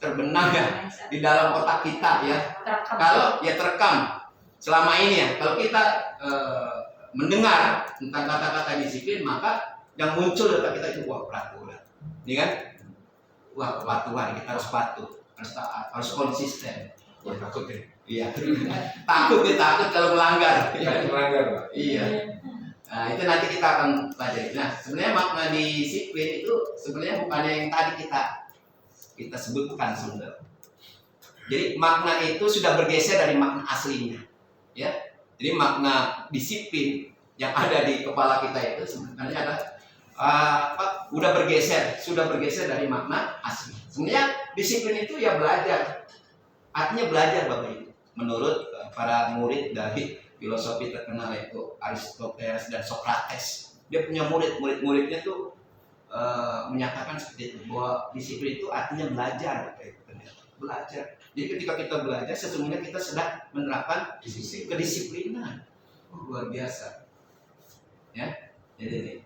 terbenam di dalam otak kita Kalau terekam selama ini kalau kita mendengar tentang kata-kata disiplin, maka yang muncul di otak kita itu peraturan, ini kan? Kepatuhan, kita harus patuh, harus taat, harus konsisten. Takut ya. Iya. Takut kalau melanggar. Melanggar, Pak. Iya. Nah, itu nanti kita akan pelajari. Nah, sebenarnya makna disiplin itu sebenarnya bukannya yang tadi kita sebutkan sebenarnya. Jadi makna itu sudah bergeser dari makna aslinya, ya. Jadi makna disiplin yang ada di kepala kita itu sebenarnya adalah sudah bergeser dari makna asli. Sebenarnya disiplin itu ya belajar, artinya belajar Bapak Ibu. Menurut para murid dari filosofi terkenal yaitu Aristoteles dan Socrates, dia punya muridnya tuh menyatakan seperti itu, bahwa disiplin itu artinya belajar, belajar. Jadi ketika kita belajar, sesungguhnya kita sedang menerapkan kedisiplinan. Luar biasa, ya. Jadi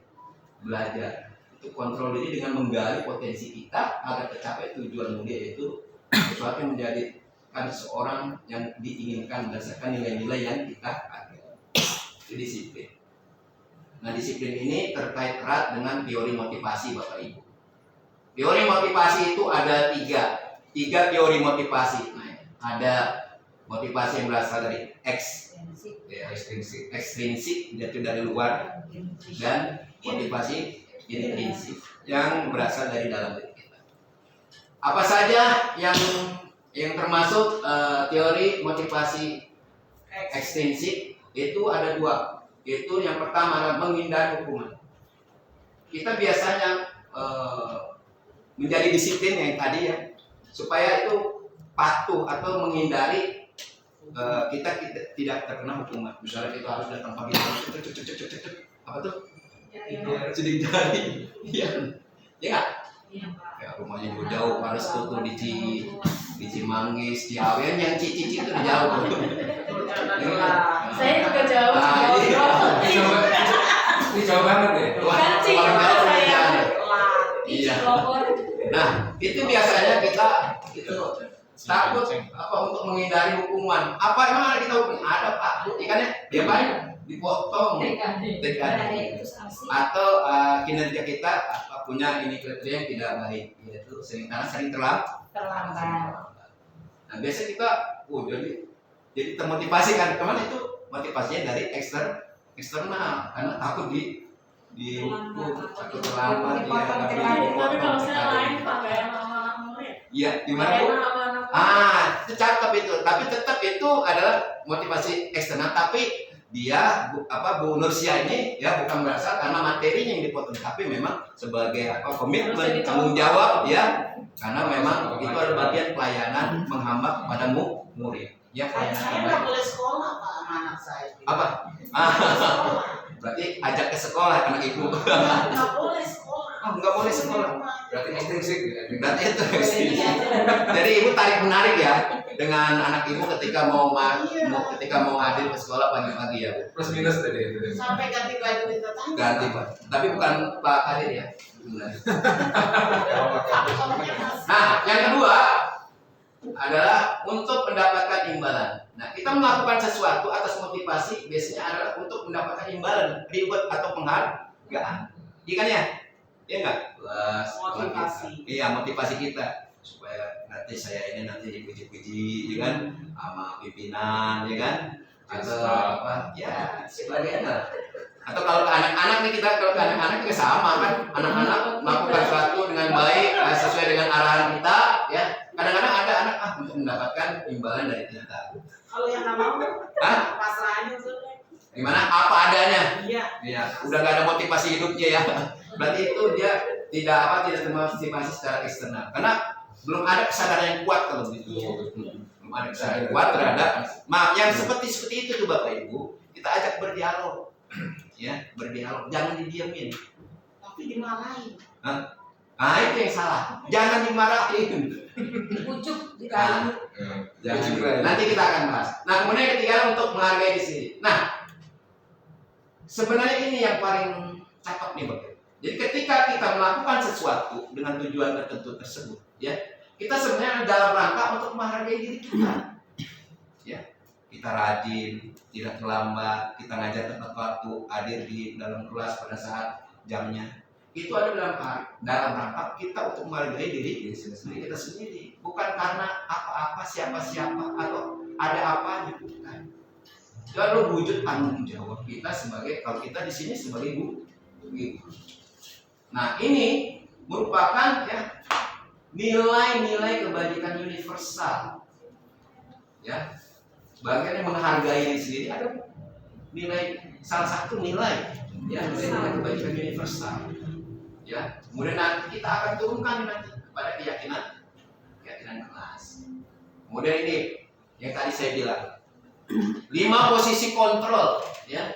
belajar itu kontrol diri dengan menggali potensi kita agar tercapai tujuan mulia, yaitu sesuatu yang menjadi seorang yang diinginkan berdasarkan nilai-nilai yang kita ada. Itu disiplin. Nah, disiplin ini terkait erat dengan teori motivasi Bapak Ibu. Teori motivasi itu ada tiga teori motivasi. Nah, ada motivasi yang berasal dari ekstrinsik, yaitu dari luar, dan motivasi intrinsik yang berasal dari dalam diri kita. Apa saja yang termasuk teori motivasi ekstrinsik itu ada dua. Itu yang pertama adalah menghindari hukuman. Kita biasanya menjadi disiplin yang tadi ya, supaya itu patuh atau menghindari kita tidak terkena hukuman. Misalnya kita harus datang pagi, apa tuh? Sidik jari, iya, ya nggak? Ya, rumahnya juga jauh, harus tuh di Cimanggis, Ciawen, yang cici itu jauh. Saya juga jauh. Ini jauh banget ya. Kan Cirebon saya. Iya. Nah, itu biasanya kita itu takut untuk menghindari hukuman. Apa emang kita hukum? Ada Pak, ikannya dia banyak dipotong, TKD. Atau kinerja kita punya ini kriteria yang tidak baik, yaitu sering terlambat. Nah, biasanya kita jadi termotivasi kan, kemana itu motivasinya dari eksternal, karena takut dihukum, takut terlambat, Tapi kalau saya lain pakai anak-anak murid. Iya, gimana Bu? Itu cakep itu, tapi tetap itu adalah motivasi eksternal, tapi dia Bu Nursia ini ya bukan berasal karena materinya yang dipotong, tapi memang sebagai komitmen tanggung jawab ya, karena memang itu adalah bagian pelayanan menghamba kepada murid. Ya, Saya nggak boleh sekolah Pak sama anak saya. Apa? Berarti ajak ke sekolah anak ibu. Nggak boleh sekolah. Nggak boleh sekolah. Berarti ekstrinsik ya. Berarti itu ekstrinsik. Jadi ibu tarik menarik ya dengan anak ibu ketika mau hadir ke sekolah pagi-pagi ya Bu. Plus minus tadi itu. Sampai ganti baju kita tanya. Ganti Pak. Tapi bukan Pak Kadir ya. Nah, yang kedua adalah untuk mendapatkan imbalan. Nah, kita melakukan sesuatu atas motivasi biasanya adalah untuk mendapatkan imbalan, reward atau penghargaan. Iya kan ya? Iya enggak? Motivasi. Iya, motivasi kita supaya nanti saya ini nanti dipuji-puji, ya kan, sama pimpinan, ya kan, atau apa? Ya, sebagainya. Atau kalau ke anak-anak nih kalau ke anak-anak juga sama kan, anak-anak melakukan sesuatu dengan baik sesuai dengan arahan kita, ya. Kadang-kadang ada anak untuk mendapatkan imbalan dari kita. Kalau yang nggak mau, pasrahin sudah. Gimana? Apa adanya? Iya. Ya, udah gak ada motivasi hidupnya ya. Berarti itu dia tidak termotivasi secara eksternal. Karena belum ada kesadaran yang kuat kalau begitu. Belum ada kesadaran yang kuat terhadap. Yang seperti itu tuh Bapak Ibu, kita ajak berdialog. Ya, berdialog. Jangan didiamin. Tapi dimarahin. Itu yang salah. Jangan dimarahin. Dibujuk, Nanti kita akan bahas. Nah, kemudian yang ketiga untuk menghargai di sini. Nah, sebenarnya ini yang paling cakep nih Bapak. Jadi ketika kita melakukan sesuatu dengan tujuan tertentu tersebut, ya, kita sebenarnya dalam rangka untuk menghargai diri kita. Ya, kita rajin, tidak terlambat, kita ngajar tepat waktu, hadir di dalam kelas pada saat jamnya. Itu ada dalam rangka kita untuk menghargai diri kita sendiri, bukan karena apa-apa, siapa-siapa, atau ada apa bukan. lalu wujud tanggung jawab kita sebagai, kalau kita di sini sebagai guru. Nah, ini merupakan ya nilai-nilai kebajikan universal. Ya, bagian yang menghargai diri sendiri ada nilai, salah satu nilai ya nilai kebajikan universal. Ya, kemudian nanti kita akan turunkan nanti kepada keyakinan kelas. Kemudian ini yang tadi saya bilang 5 posisi kontrol, ya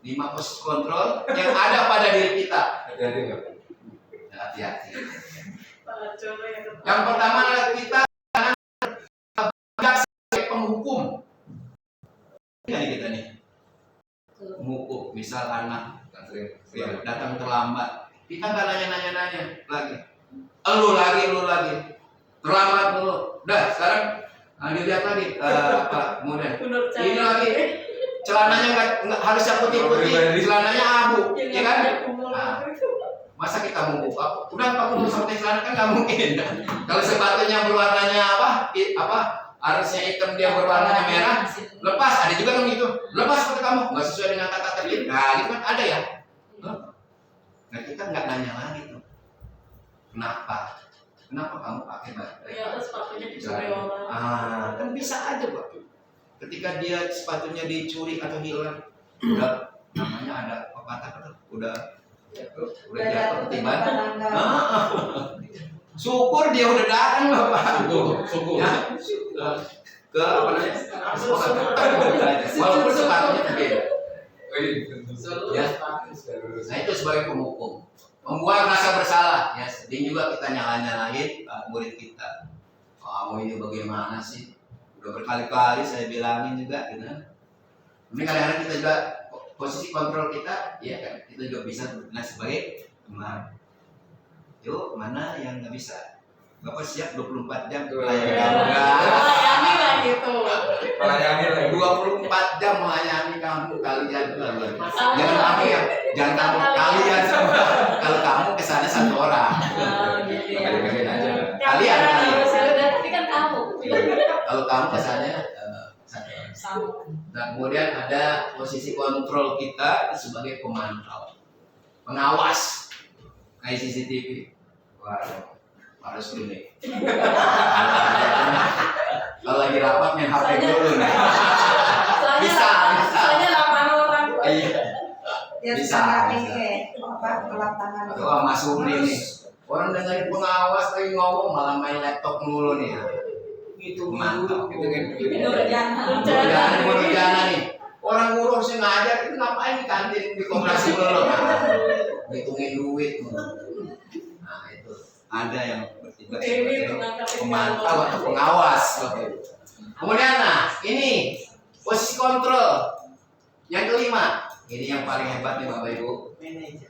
5 posisi kontrol yang ada pada diri kita. Hati-hati nggak? Hati-hati. Coba yang Yang pertama adalah kita sebagai penghukum. Ini kita nih menghukum, misal anak datang terlambat, kita nggak nanya lagi, lu lagi terlambat dulu, udah sekarang dilihat lagi apa kemudian ini lagi celananya nggak harus yang putih, celananya abu, ya kan? Nah, masa kita mau buka? Udah kamu mau pakai celana kan nggak mungkin. Kalau sepatunya berwarnanya apa harusnya hitam dia berwarnanya merah, lepas. Ada juga kan gitu, lepas sepatu kamu nggak sesuai dengan kata tertib. Nah itu kan ada ya. Nah kita nggak nanya lagi tuh, kenapa kamu pakai baju? ternyata sepatunya dicuri orang. Kan bisa aja Pak. Ketika dia sepatunya dicuri atau hilang, udah namanya ada pepatah udah jatuh ketiban. Syukur dia udah datang Bapak. Syukur. Ya. Ke apa namanya? Walaupun sepatunya berbeda. Ya. Nah itu sebagai penghukum. Membuat rasa bersalah. Ya, sedih juga kita nyalain murid kita. Kamu ini bagaimana sih? Udah berkali-kali saya bilangin juga, gitu. Ini kadang-kadang kita juga posisi kontrol kita, ya kan? Kita juga bisa berguna sebagai teman. Yuk, mana yang nggak bisa? Bapak siap 24 jam melayani kamu nggak? Melayani lah gitu. Melayani lagi. 24 jam melayani kamu kalian. Jangan kamu ya, jangan kamu kalian semua. Kalau kamu kesana satu orang. Kalian aja. Kalian. Tapi kan kamu. Kalau kamu kesannya satu orang. Sama. Nah, kemudian ada posisi kontrol kita sebagai pemantau, pengawas, kayak CCTV. Wah, harus ini. Kalau lagi rapat main HP dulu nih. Bisa. Soalnya 8 orang. Iya. Dia Bisa. kelap tangan. Atau Mas Supri nih. Orang dengerin pengawas lagi ngomong malah main laptop mulu nih. Itu mantap gitu kan. Nurjana nih. Orang guru harusnya ngajar, itu ngapain di kantin di koperasi mulu? Ngitungin duit mulu. Nah itu ada yang bertugas sebagai pemantau atau pengawas. Kemudian ini posisi kontrol. Yang kelima, ini yang paling hebat nih Bapak Ibu.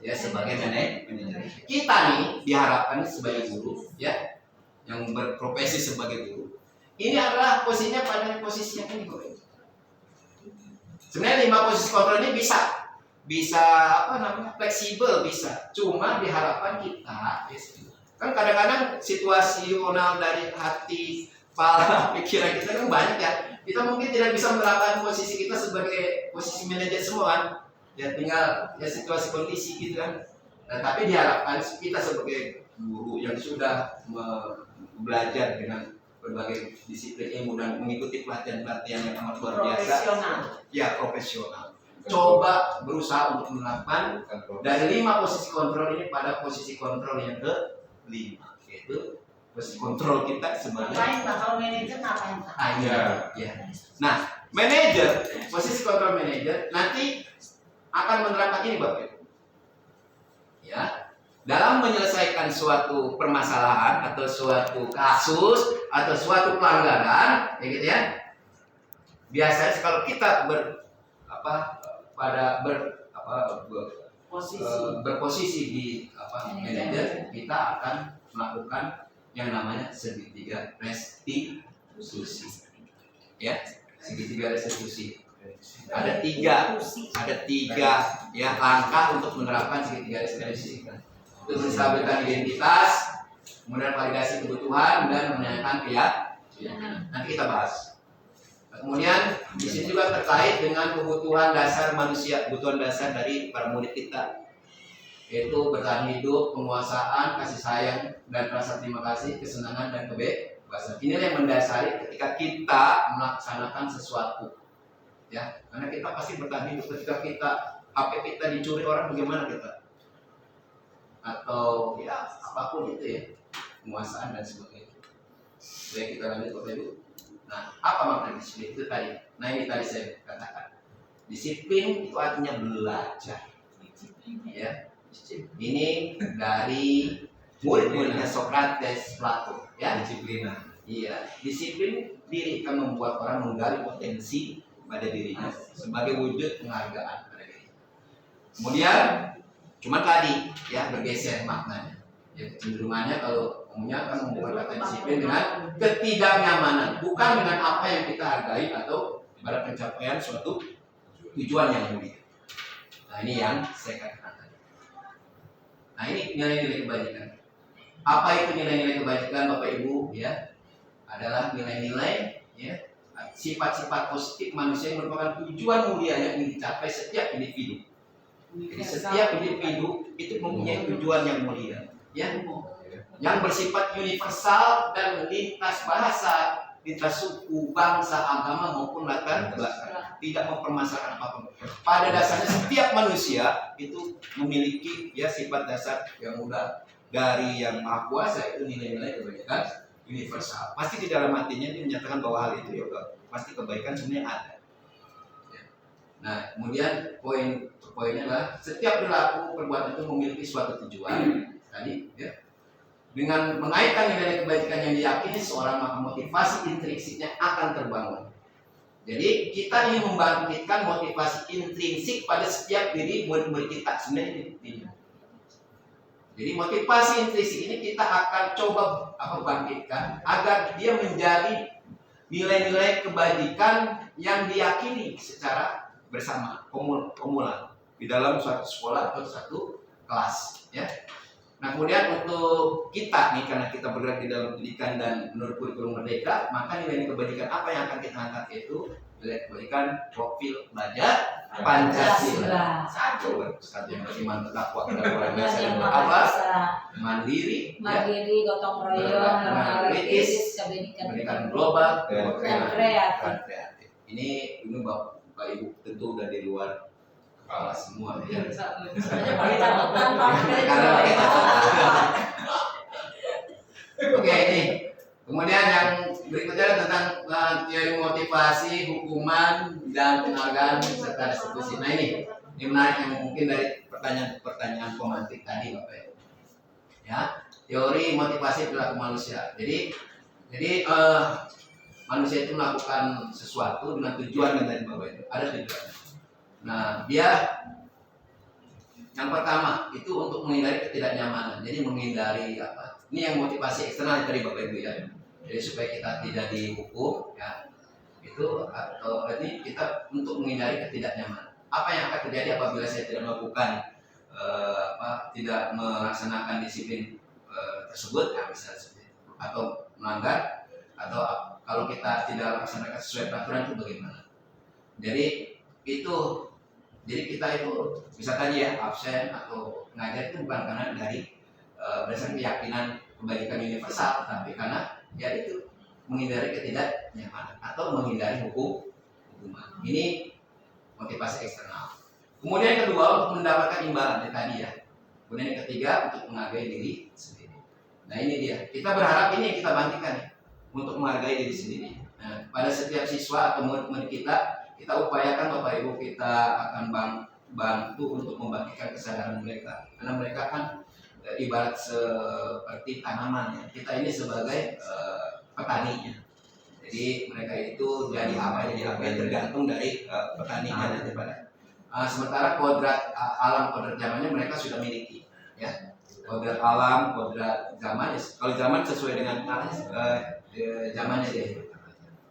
Ya sebagai manajer. Kita nih diharapkan sebagai guru, ya, yang berprofesi sebagai guru. Ini adalah posisinya pada posisi yang ini. Sebenarnya 5 posisi kontrol ini bisa apa namanya fleksibel bisa. Cuma diharapkan kita, kan kadang-kadang situasional dari hati, kepala, pikiran kita kan banyak ya. Kita mungkin tidak bisa menerapkan posisi kita sebagai posisi manajer semua kan. Ya tinggal ya situasi kondisi gitu kan. Nah, tapi diharapkan kita sebagai guru yang sudah belajar dengan berbagai disiplin ilmu dan mengikuti pelatihan-pelatihan yang amat luar biasa. Ya profesional. Coba berusaha untuk menerapkan dari 5 posisi kontrol ini pada posisi kontrol yang ke-5, yaitu posisi kontrol kita sebagai Kalau manajer ngapain? ya. Nah, manajer, posisi kontrol manajer nanti akan menerapkan ini Bapak Ibu. Ya, dalam menyelesaikan suatu permasalahan atau suatu kasus atau suatu pelanggaran, ya gitu ya. Biasanya kalau kita berposisi di manajer, kita akan melakukan yang namanya segitiga restitusi. Ya, segitiga restitusi. Ada tiga ya langkah untuk menerapkan segitiga restitusi. Itu menstabilkan identitas, kemudian validasi kebutuhan dan menanyakan keyakinan. Nanti kita bahas. Kemudian di sini juga terkait dengan kebutuhan dasar manusia, kebutuhan dasar dari para murid kita, yaitu bertahan hidup, penguasaan, kasih sayang, dan rasa terima kasih, kesenangan dan kebebasan. Inilah yang mendasari ketika kita melaksanakan sesuatu, ya. Karena kita pasti bertahan hidup. Ketika HP kita dicuri orang, bagaimana kita? Atau ya apapun itu ya, penguasaan dan sebagainya. Baik, kita lanjut Bapak Ibu. Nah, apa makna disiplin itu tadi? Nah, ini tadi saya katakan. Disiplin itu artinya belajar. Ya, disiplin. Ini dari murid-muridnya Sokrates, Plato. Ya, disiplin. Iya, disiplin diri akan membuat orang menggali potensi pada dirinya sebagai wujud penghargaan pada diri. Kemudian, cuma tadi ya bergeser maknanya. Ya, kecenderungannya kalau umumnya akan membuat kata disiplin dengan ketidaknyamanan, bukan dengan apa yang kita hargai atau pada pencapaian suatu tujuan yang mulia. Nah, ini yang saya katakan tadi. Nah, ini nilai-nilai kebajikan. Apa itu nilai-nilai kebajikan, Bapak Ibu? Ya, adalah nilai-nilai ya sifat-sifat positif manusia yang merupakan tujuan mulia yang ingin dicapai setiap individu. Jadi setiap individu itu mempunyai tujuan yang mulia, ya, yang bersifat universal dan lintas bahasa, lintas suku, bangsa, agama maupun latar belakang, tidak mempermasalahkan apapun. Pada dasarnya setiap manusia itu memiliki ya sifat dasar yang mulia dari yang maha kuasa, itu nilai-nilai kebaikan universal. Pasti di dalam hatinya dia menyatakan bahwa hal itu ya pasti kebaikan sebenarnya ada. Nah, kemudian poinnya adalah setiap perilaku perbuatan itu memiliki suatu tujuan. Tadi, ya, dengan mengaitkan nilai kebajikan yang diyakini seorang, maka motivasi intrinsiknya akan terbangun. Jadi kita ingin membangkitkan motivasi intrinsik pada setiap diri murid-murid kita sebenarnya ini. Jadi motivasi intrinsik ini kita akan coba bangkitkan agar dia menjadi nilai-nilai kebajikan yang diyakini secara bersama komunal di dalam suatu sekolah atau satu kelas, ya. Nah, kemudian untuk kita nih, karena kita bergerak di dalam pendidikan dan menurut kurikulum Merdeka, maka nilai kebajikan apa yang akan kita angkat itu nilai kebajikan profil belajar Pancasila. Satu yang beriman bertakwa kepada orang biasa dan berawas, mandiri, gotong royong, kritis, pendidikan global, dan kreatif. Ini Bapak Ibu tentu udah di luar kepala semua ya. Oke, ini. Kemudian yang berikutnya tentang teori motivasi, hukuman, dan penghargaan serta restitusi. Nah, ini menarik yang mungkin dari pertanyaan pemantik tadi Bapak Ibu. Ya, teori motivasi perilaku manusia. Jadi manusia itu melakukan sesuatu dengan tujuan yang tadi Bapak Ibu. Ada tujuan. Nah, dia yang pertama itu untuk menghindari ketidaknyamanan. Jadi menghindari apa? Ini yang motivasi eksternal tadi Bapak Ibu ya. Jadi supaya kita tidak dihukum ya. Itu atau ini kita untuk menghindari ketidaknyamanan. Apa yang akan terjadi apabila saya tidak melakukan tidak melaksanakan disiplin tersebut ya, misalnya atau melanggar, atau kalau kita tidak melaksanakan sesuai peraturan itu bagaimana? Jadi kita itu bisa tadi ya absen atau ngajar itu bukan karena dari berdasarkan keyakinan kebajikan universal, tapi karena ya itu menghindari ketidaknyamanan atau menghindari hukuman. Ini motivasi eksternal. Kemudian yang kedua untuk mendapatkan imbalan tadi ya. Kemudian yang ketiga untuk menghargai diri sendiri. Nah, ini dia. Kita berharap ini yang kita bangkitkan ya, untuk menghargai diri sendiri. Nah, pada setiap siswa atau murid-murid kita upayakan Bapak Ibu kita akan bantu untuk membangkitkan kesadaran mereka. Karena mereka kan ibarat seperti tanaman ya. Kita ini sebagai petaninya. Jadi mereka itu jadi apa tergantung dari petaninya daripada. Sementara kodrat alam, kodrat zamannya mereka sudah miliki ya. Kodrat alam, kodrat zaman, kalau zaman sesuai dengan zamannya dia.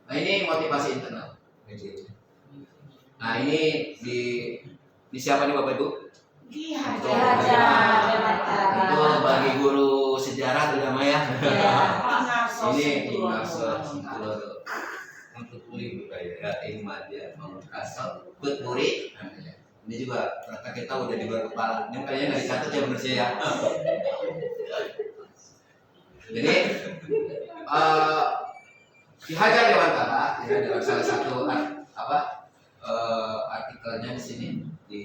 Nah, ini motivasi internal. Nah, ini di siapa nih Bapak Ibu? Itu bagi guru sejarah terutama ya. Ini untuk murid budaya iman dia asal buat murid. Ini juga rata kita udah di luar kepala. Ini kayaknya nggak dicatat ya menurut saya ya. Jadi Ki Hajar Dewantara ya, dalam salah satu artikelnya di sini di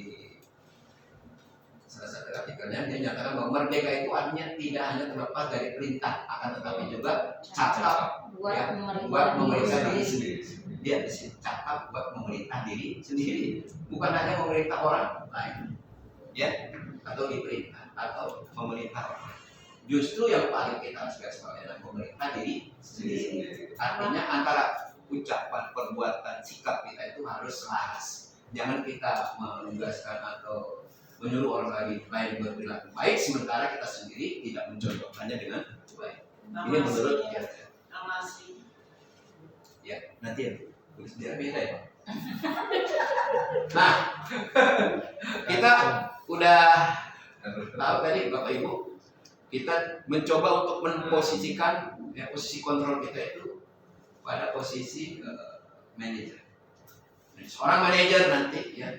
salah satu artikelnya dia nyatakan bahwa merdeka itu artinya tidak hanya terlepas dari perintah, akan tetapi juga cakap buat memerintah diri sendiri. Dia di sini cakap buat memerintah diri sendiri, bukan hanya memerintah orang lain, ya, atau diperintah atau memerintah orang. Justru yang paling kita harus garis bawahi adalah memerintah diri sendiri. Artinya antara ucapan, perbuatan, sikap kita itu harus selaras. Jangan kita menugaskan atau menyuruh orang lain berperilaku baik sementara kita sendiri tidak mencontohkannya dengan baik. Ini menurut dia. Ya, nanti ya, dia beda ya. Nah, kita udah tahu tadi Bapak Ibu, kita mencoba untuk memposisikan ya, posisi kontrol kita itu pada posisi manajer. Seorang manajer nanti ya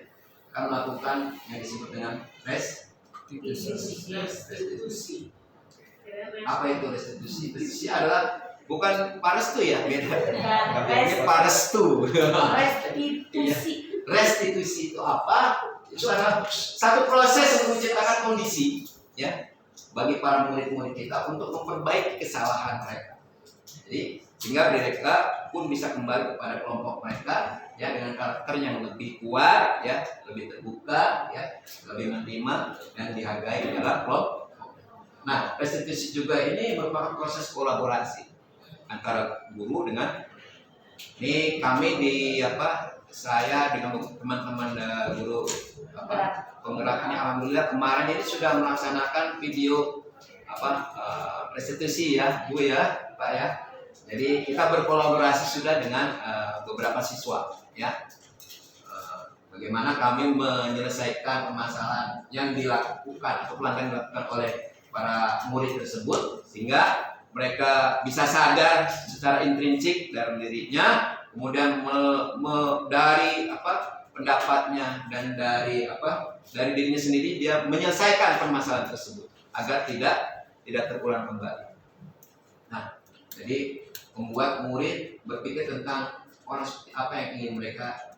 akan melakukan yang disebut dengan restitusi. Apa itu restitusi? Restitusi adalah bukan parestu ya, beda. Tapi parestu. Restitusi itu apa? Itu adalah satu proses untuk menciptakan kondisi ya bagi para murid-murid kita untuk memperbaiki kesalahan mereka. Jadi sehingga mereka pun bisa kembali kepada kelompok mereka ya dengan karakter yang lebih kuat ya, lebih terbuka ya, lebih menerima dan dihargai dalam kelompok. Nah, restitusi juga ini merupakan proses kolaborasi antara guru dengan ini kami di saya dengan teman-teman guru penggeraknya alhamdulillah kemarin ini sudah melaksanakan video restitusi ya Bu ya Pak ya. Jadi kita berkolaborasi sudah dengan beberapa siswa ya. Bagaimana kami menyelesaikan permasalahan yang dilakukan atau pelanggaran dilakukan oleh para murid tersebut sehingga mereka bisa sadar secara intrinsik dalam dirinya, kemudian dari pendapatnya dan dari dirinya sendiri dia menyelesaikan permasalahan tersebut agar tidak terulang kembali. Nah, jadi membuat murid berpikir tentang orang seperti apa yang mereka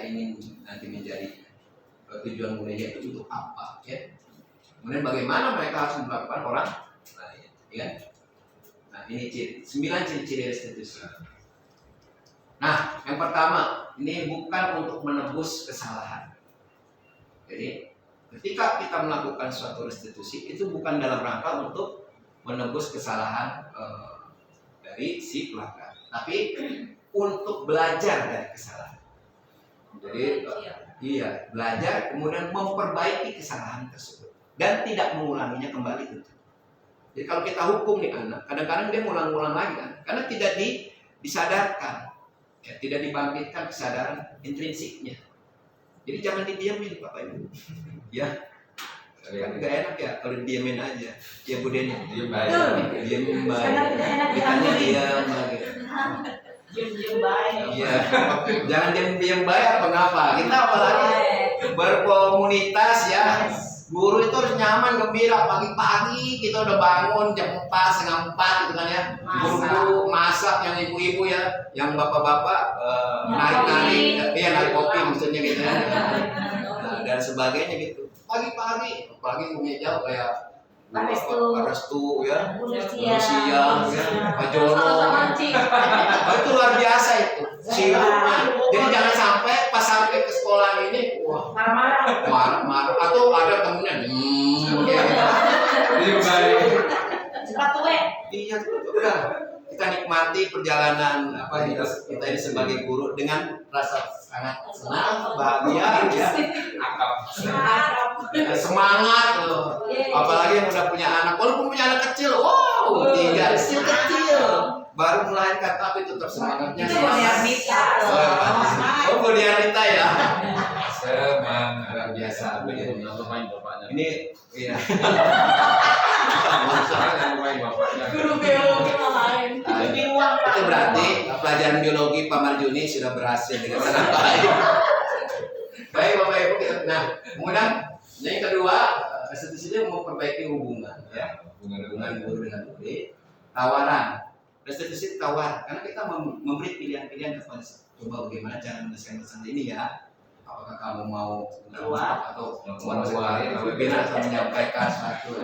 ingin nanti menjadi tujuan muridnya itu untuk apa ya. Kemudian bagaimana mereka harus melakukan orang lain ya. Nah, ini 9 ciri-ciri restitusi. Nah, yang pertama, ini bukan untuk menebus kesalahan. Jadi, ketika kita melakukan suatu restitusi, itu bukan dalam rangka untuk menebus kesalahan dari si pelanggar, tapi untuk belajar dari kesalahan. Jadi, belajar kemudian memperbaiki kesalahan tersebut dan tidak mengulanginya kembali tentu. Jadi kalau kita hukum nih anak, kadang-kadang dia ngulang-ngulang lagi kan, karena tidak disadarkan. Ya, tidak dibangkitkan kesadaran intrinsiknya. Jadi jangan didiamin Bapak Ibu. Ya. Kan enggak enak ya kalau didiamin aja. Ya Bu Deni, diam baik. Diam baik. Ditanya diam lagi. Diam baik. Iya. Jangan diam baik apa ngapa? Kita apalagi berkomunitas ya. Guru itu harus nyaman, gembira. Pagi-pagi kita udah bangun jam 4, setengah 4 gitu kan ya. Guru-guru masak, yang ibu-ibu ya, yang bapak-bapak narik kopi maksudnya gitu ya. Nah, dan sebagainya gitu. Pagi-pagi, apalagi punya jauh kayak Parestu ya, Rusia ya, Pak Jono. Itu luar biasa itu. Jadi jangan sampai pas sampai ke sekolah ini, wah marah-marah atau ada temennya, Cepat tuwe. Iya, udah. Kita nikmati perjalanan kita ini sebagai guru dengan rasa sangat senang, bahagia, ya, semangat loh. Apalagi yang udah punya anak, walaupun punya anak kecil, wow, 3 kecil, baru melahirkan tapi tetap semangatnya. Itu modernitas. Oh, modernitas ya. Semangat Luar biasa. Main bapaknya. Ini, iya. Main bapaknya. Guru biologi lain. Nah, Lebih uang pelajaran biologi Pak Marjuni sudah berhasil dengan sangat baik. Baik Bapak Ibu, nah kemudian yang kedua, restitusi memperbaiki hubungan ya, hubungan guru dengan murid. Tawaran, restitusi tawar, karena kita memberi pilihan-pilihan kepada coba bagaimana cara menyelesaikan ini ya. Apakah kamu mau keluar atau keluar atau menyampaikan satu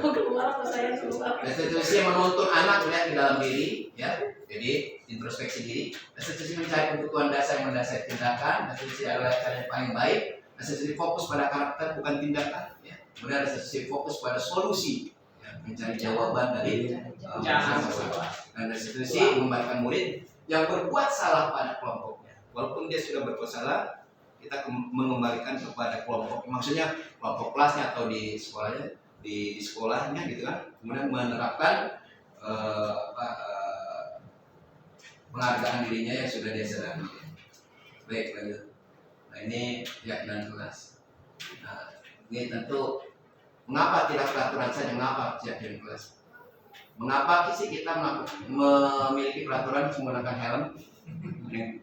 restitusi menuntun anak melihat di dalam diri ya, jadi introspeksi diri. Restitusi mencari kebutuhan dasar yang mendasari tindakan. Restitusi adalah cara yang paling baik. Restitusi fokus pada karakter bukan tindakan ya. Kemudian restitusi fokus pada solusi ya, mencari jawaban dari masalah. Dan restitusi mengembalikan murid yang berbuat salah pada kelompoknya, walaupun dia sudah berbuat salah, kita mengembalikan kepada kelompok, maksudnya kelompok kelasnya atau di sekolahnya, di sekolahnya gitu kan. Kemudian menerapkan penghargaan dirinya yang sudah dia sadari. Baik, lanjut. Nah ini keyakinan kelas. Nah ini tentu mengapa tidak peraturan saja, mengapa keyakinan kelas? Mengapa sih kita memiliki peraturan menggunakan helm?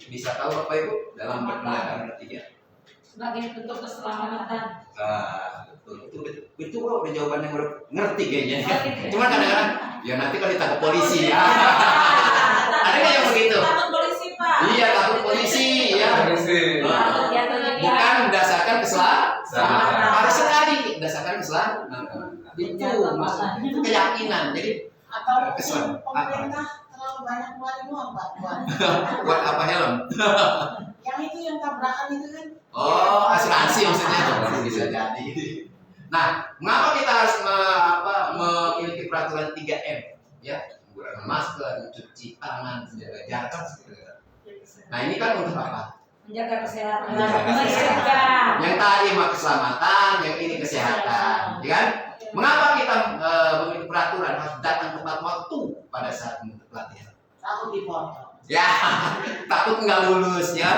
Bisa tahu Bapak Ibu dalam berkendaraan bertiga? Sebagai bentuk keselamatan. Itu udah jawaban yang ngerti kayaknya. Cuma kadang-kadang ya nanti kalau ditangkap polisi ya. Ada nggak yang begitu? Takut polisi Pak. Iya, takut polisi ya. Bukan berdasarkan keselamatan. Harus sekali berdasarkan keselamatan. Itu keyakinan. Jadi Atau kesan. pemerintah terlalu banyak ngeluarin uang Pak Buat apa helm? yang itu yang tabrakan itu kan. Oh, asuransi maksudnya. Bisa jadi. Nah, mengapa kita harus memiliki peraturan 3M? Ya, menggunakan masker, mencuci tangan, menjaga jarak. Nah, ini kan untuk apa? Menjaga kesehatan. Mencegah. Yang tadi mah keselamatan, yang ini kesehatan, ya kan? Mengapa kita memiliki peraturan harus datang tepat waktu pada saat mengikuti pelatihan? Takut dipotong. Ya, takut nggak lulus ya,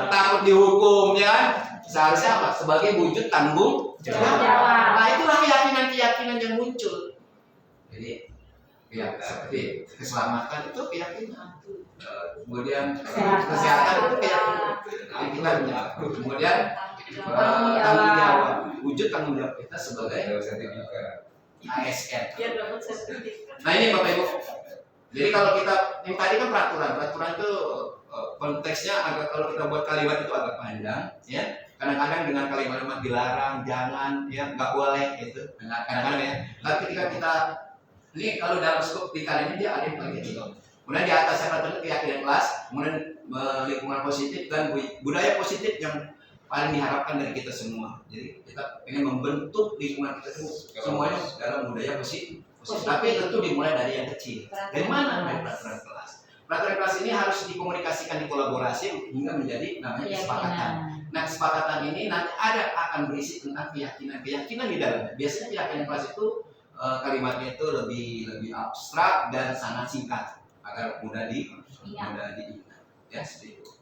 takut dihukum ya kan? Seharusnya apa? Sebagai wujud tanggung jawab. Nah itulah keyakinan-keyakinan yang muncul. Jadi ya seperti keselamatan itu keyakinan, kemudian kesehatan itu keyakinan, kemudian tanggung jawab, wujud tanggung jawab kita sebagai ASN. Nah ini Bapak Ibu. Jadi kalau kita yang tadi kan peraturan itu konteksnya agak, kalau kita buat kalimat itu agak panjang, ya. Kadang-kadang dengan kalimat dilarang, jangan, ya nggak boleh gitu. Kadang-kadang ya. Tapi ketika kita ini kalau dalam skop di kali ini dia ada yang paling gitu. Kemudian di atasnya peraturan keyakinan kelas, kemudian lingkungan positif dan budaya positif yang paling diharapkan dari kita semua. Jadi kita ingin membentuk lingkungan kita semuanya dalam budaya positif. Tapi tentu dimulai dari yang kecil. Dari mana? Dari peraturan kelas. Peraturan kelas ini harus dikomunikasikan, dikolaborasi hingga menjadi namanya kesepakatan. Nah kesepakatan ini nanti akan berisi tentang keyakinan di dalamnya. Biasanya keyakinan kelas itu kalimatnya itu lebih abstrak dan sangat singkat agar mudah diingat. Ya seperti itu.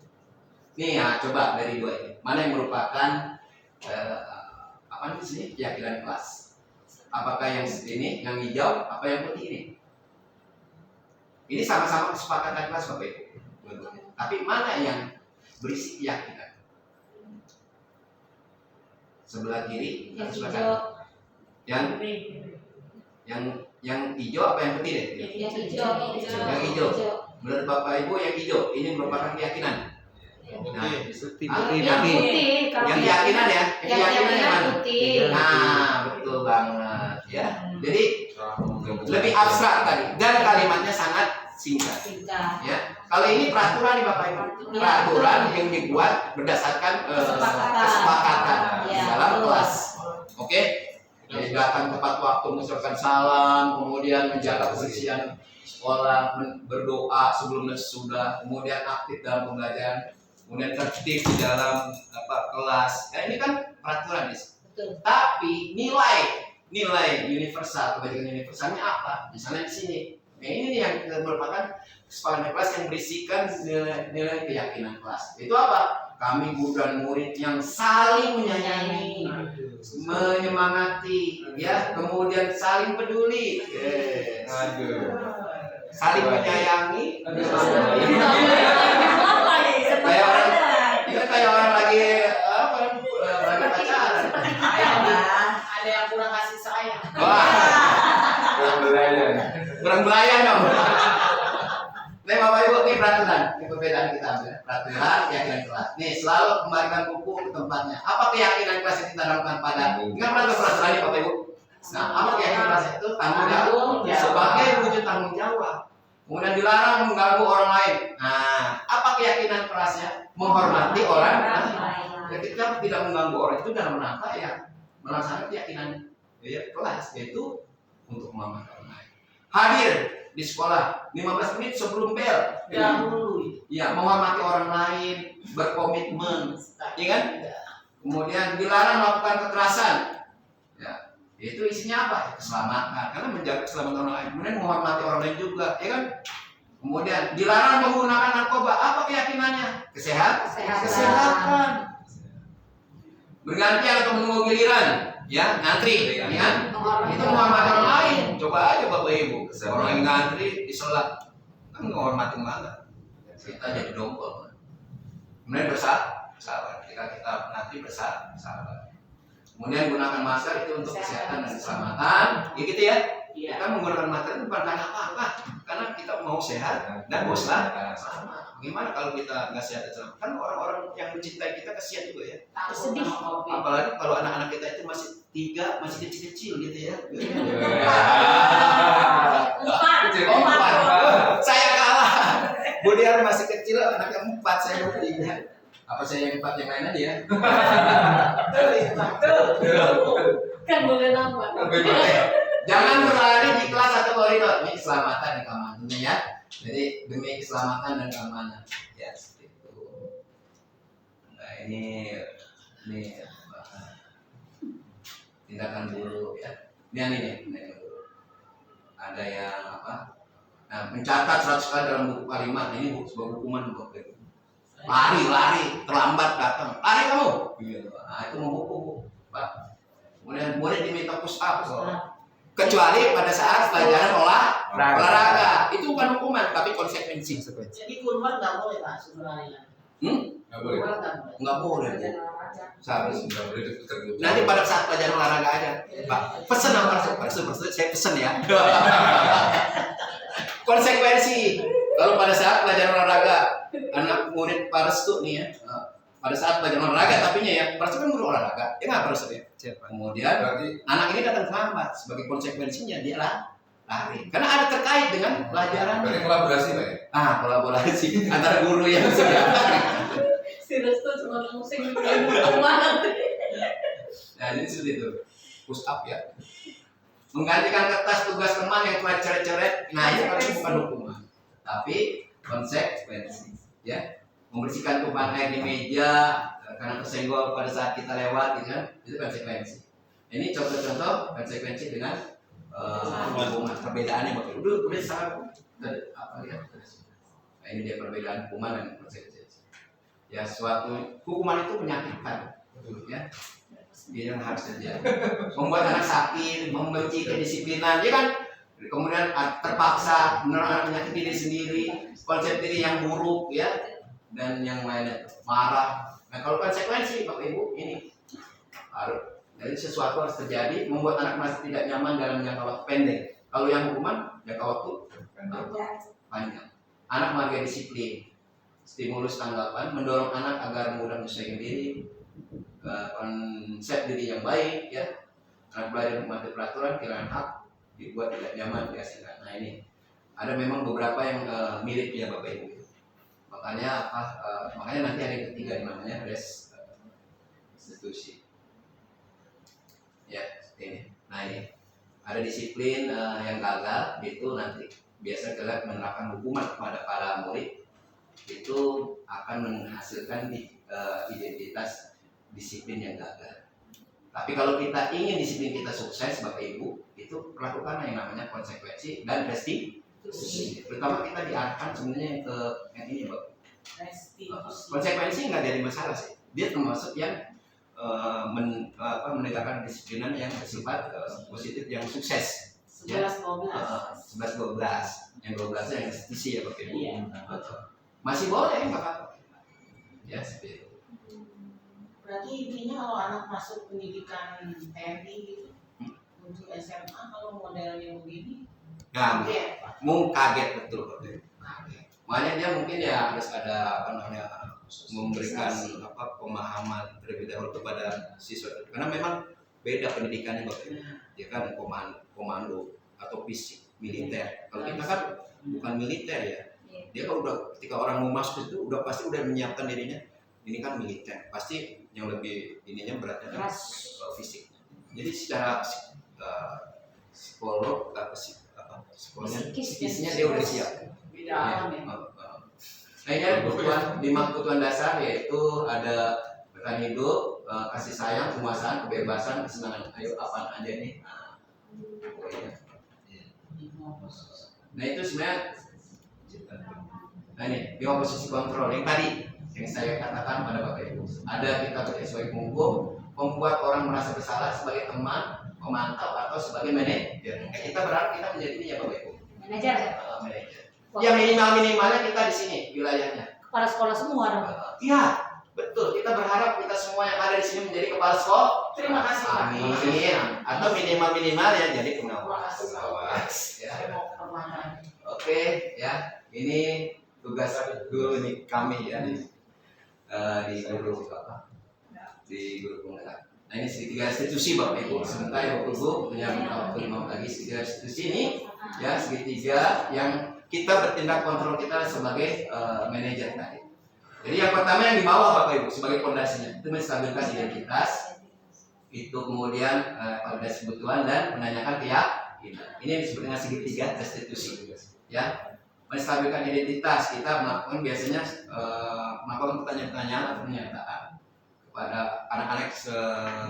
Nih ya coba dari dua ini mana yang merupakan apa nih sini keyakinan kelas? Apakah yang ini, yang hijau, apa yang putih ini? Ini sama-sama kesepakatan kelas Bapak Ibu. Tapi mana yang berisi keyakinan? Sebelah kiri, Yang sebelah hijau. kanan. Yang hijau apa yang putih deh? Yang hijau. Yang hijau. Menurut Bapak Ibu yang hijau ini merupakan keyakinan. Nah, Yang putih. yang keyakinan ya, Yang keyakinan yang mana? putih. Nah, betul banget ya. Jadi lebih abstrak tadi dan kalimatnya sangat singkat. Ya. Kalau ini peraturan nih Bapak Ibu. Peraturan yang dibuat berdasarkan kesepakatan di dalam kelas. Oke? Jadi datang tepat waktu, mengucapkan salam, kemudian menjaga kebersihan sekolah, berdoa sebelum dan sesudah, kemudian aktif dalam pembelajaran, kemudian tertib di dalam kelas. Ya ini kan peraturan nih. Tapi nilai universal, kebajikan universalnya apa? Misalnya di sini. Nah ini yang merupakan kesepakatan kelas yang berisikan nilai keyakinan kelas. Itu apa? Kami guru dan murid yang saling menyayangi, menyemangati, ya, kemudian saling peduli. saling menyayangi. Kayak orang. Itu kayak orang lagi apa? Lagi pacaran. Ada yang kurang kasih sayang. Wah, kurang belayan dong. Nih Bapak Ibu, ini peraturan, ini perbedaan kita ambil. Peraturan keyakinan kelas. Nih selalu kembalikan buku ke tempatnya. Apa keyakinan kelas yang kita lakukan pada? Ingat peraturan ini Bapak Ibu. Nah, apa keyakinan kelas itu? Tanggung jawab sebagai wujud tanggung jawab. Kemudian dilarang mengganggu orang lain. Nah, apa keyakinan kelasnya? Menghormati orang lain. Ketika tidak mengganggu orang itu dalam rangka ya melaksanakan keyakinan kelas, yaitu untuk menghormati orang lain. Hadir di sekolah 15 menit sebelum bel. Dahulu. Ya, menghormati orang lain, berkomitmen, ya kan? Kemudian dilarang melakukan kekerasan. Ya, itu isinya apa? Keselamatan, karena menjaga keselamatan orang lain. Kemudian menghormati orang lain juga, ya kan? Kemudian dilarang menggunakan narkoba. Apa keyakinannya? Kesehatan. Bergantian atau menunggu giliran, ya, ngantri, ya kan? Itu menghormati orang lain. Coba aja Bapak Ibu, orang yang ngantri disela, kan menghormati banget. Kita jadi dongkol. Kemudian bersahabat. Ketika kita ngantri bersahabat. Kemudian gunakan masker itu untuk kesehatan dan keselamatan, ya gitu ya. Kita menggunakan masker itu bukan karena apa-apa, karena kita mau sehat dan mau selamat. Gimana kalau kita nggak sehat dan selamat? Kan orang-orang yang mencintai kita kasihan juga ya. Sedih. Apalagi kalau anak-anak kita itu masih 3, masih kecil-kecil gitu ya. Empat. Saya kalah. Budiar masih kecil, anaknya 4, saya baru 3. Apa saya yang 4 yang lain aja ya? Kan boleh nambah. Jangan berlari di kelas atau koridor. Ini keselamatan dan keamanan ya. Jadi demi keselamatan dan keamanan. Ya, seperti itu. Nah, ini tindakan guru ya. Ini guru. Ada yang apa? Nah, mencatat 100 kali dalam buku kalimat. Ini sebuah hukuman buat guru. Lari, terlambat datang. Lari kamu. Nah, itu menghukum, Pak. Kemudian murid diminta push up. Kecuali pada saat pelajaran olahraga. Itu bukan hukuman, tapi konsekuensi. Jadi kurban nggak boleh Pak sebenarnya. Nggak boleh. Kurban nggak boleh. Nggak boleh. Seharusnya. Nggak boleh deket-deket. Nanti pada saat pelajaran olahraga aja, Pak. Pesen apa? Saya pesen ya. Konsekuensi. Kalau pada saat pelajaran olahraga, anak murid Parestu nih ya, pada saat pelajaran olahraga, tapi ya Parestu kan guru olahraga, ya nggak Parestu ya. Kemudian Berarti anak ini datang terlambat, sebagai konsekuensinya dia lari, karena ada terkait dengan pelajaran. berarti kolaborasi Pak ya? Kolaborasi antara guru yang sudah. Si Restu cuma pusing banget. Nah ini seperti itu, push up ya. Menggantikan kertas tugas teman yang telah coret-coret, nah ini kan bukan hukuman, tapi konsekuensi ya. Membersihkan tumpahan air di meja karena tersenggol pada saat kita lewat gitu kan, itu konsekuensi. Ini contoh-contoh konsekuensi dengan hukuman. Perbedaannya Bapak udah salah apa lihat. Nah ini dia perbedaan hukuman dan konsekuensi. Ya suatu hukuman itu menyakitkan ya. Ini yang harus terjadi. Membuat anak sakit, membenci kedisiplinan, ya kan? Kemudian terpaksa menyakiti diri sendiri, konsep diri yang buruk ya, dan yang lainnya marah. Nah kalau konsekuensi Bapak Ibu ini harus, jadi sesuatu harus terjadi membuat anak masih tidak nyaman dalam jangka waktu pendek. Kalau yang hukuman jangka waktu panjang. Anak menghargai disiplin, stimulus tanggapan, mendorong anak agar mudah menyesuaikan diri, konsep diri yang baik ya, anak belajar mematuhi peraturan, kehilangan hak, dibuat tidak nyaman diasingkan. Nah ini ada memang beberapa yang mirip ya Bapak Ibu. Makanya nanti ada yang ketiga yang namanya restitusi. Ya, ini. Nah ini ada disiplin yang gagal, itu nanti biasa kita menerapkan hukuman kepada para murid, itu akan menghasilkan identitas disiplin yang gagal. Tapi kalau kita ingin disiplin kita sukses Bapak Ibu, itu lakukan yang namanya konsekuensi dan restitusi. Terutama kita diarahkan sebenarnya ke yang ini Bapak. Konsekuensi nggak jadi masalah sih. Dia termasuk yang menegakkan disiplinan yang bersifat positif yang sukses. 11-12. Yang 12 yang institusi ya Bapak Ibu. Iya. Masih boleh Bapak. Ya, seperti itu. Berarti intinya kalau anak masuk pendidikan TNI gitu untuk SMA kalau modelnya begini, Nah, ya Pak. kaget betul Bapak Ibu. Kaget. Makanya dia mungkin ya harus ada memberikan pemahaman terlebih dahulu kepada siswa karena memang beda pendidikannya Bapak Ibu. Dia kan komando atau fisik militer. Kalau kita kan bukan militer ya. Dia kalau udah ketika orang mau masuk itu pasti udah menyiapkan dirinya. Ini kan militer. Pasti yang lebih ininya beratnya kan fisik. Jadi secara psikolog psikisnya dia udah siap. Beda alam ya. Kayaknya kebutuhan dasar yaitu ada bertahan hidup, kasih sayang, kemuasan, kebebasan, kesenangan. Ayo apa aja nih? Pokoknya. Nah itu sebenarnya. Nah ini di posisi kontrol yang tadi yang saya katakan pada Bapak Ibu. Ada kita sebagai penghukum, membuat orang merasa bersalah sebagai teman, pemantau atau sebagai manajer. Kita berharap kita menjadi ini ya Bapak Ibu. Manajer. Manajer. Yang minimalnya kita di sini wilayahnya. Kepala sekolah semua dong. Iya, betul. Kita berharap kita semua yang ada di sini menjadi kepala sekolah. Terima kasih Pak. Amin. Atau minimal ya jadi pengawas. Ya. Saya mau pertanyaan. Oke, ya. Ini tugas guru ini kami ya di guru apa? Di guru penggerak. Nah ini tiga institusi Bapak Ibu. Sebentar ya Bapak Ibu yang waktu 5 lagi tiga institusi ini ya segitiga yang kita bertindak kontrol kita sebagai manajer tadi. Jadi yang pertama yang di bawah Bapak Ibu sebagai fondasinya itu menstabilkan identitas, itu kemudian validasi kebutuhan dan menanyakan keyakinan. Ini yang disebut dengan segitiga restitusi. Ya, menstabilkan identitas kita melakukan biasanya melakukan pertanyaan-pertanyaan atau pernyataan kepada anak-anak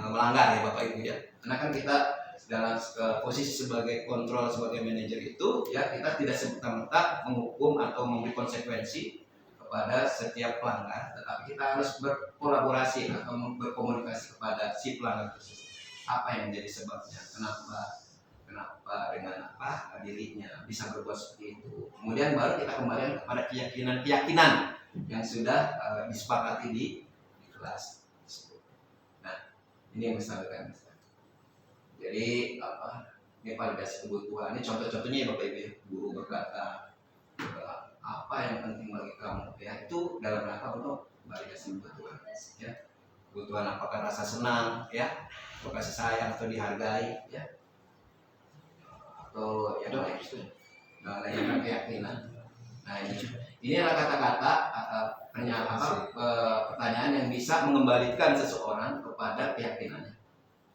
melanggar ya Bapak Ibu ya. Karena kan kita dalam posisi sebagai kontrol sebagai manajer itu ya kita tidak serta-merta menghukum atau memberi konsekuensi kepada setiap pelanggar, tetapi kita harus berkolaborasi atau berkomunikasi kepada si pelanggar tersebut. Apa yang menjadi sebabnya? Kenapa dengan dirinya bisa berbuat seperti itu? Kemudian baru kita kembali kepada keyakinan yang sudah disepakati di kelas. Nah, ini yang misalkan. Jadi ini validasi kebutuhan. Ini contoh-contohnya ya Bapak Ibu. Guru berkata apa yang penting bagi kamu ya itu dalam rangka untuk validasi kebutuhan ya. Kebutuhan apakah rasa senang ya, apakah kasih sayang atau dihargai ya, atau ya doa itu layanan keyakinan. Nah ini adalah kata-kata pertanyaan yang bisa mengembalikan seseorang kepada keyakinannya.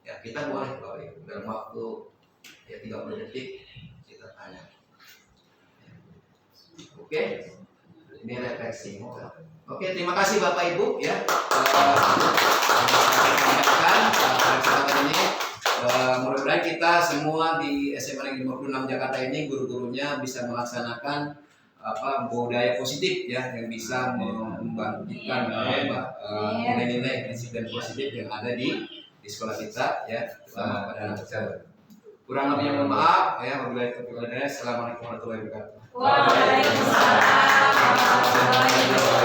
Ya kita boleh Bapak Ibu dalam waktu ya 30 detik kita tanya. Oke, ini refleksi. Oke, terima kasih Bapak Ibu ya. Kesempatan ini mudah-mudahan kita semua di SMA Negeri 56 Jakarta ini guru-gurunya bisa melaksanakan budaya positif ya yang bisa membangkitkan nilai-nilai prinsip dan positif yang ada di sekolah kita ya pada anak kita. Kurang lebihnya mohon maaf ya. Wabillahi taufiq wal hidayah. Assalamualaikum warahmatullahi wabarakatuh. Waalaikumsalam.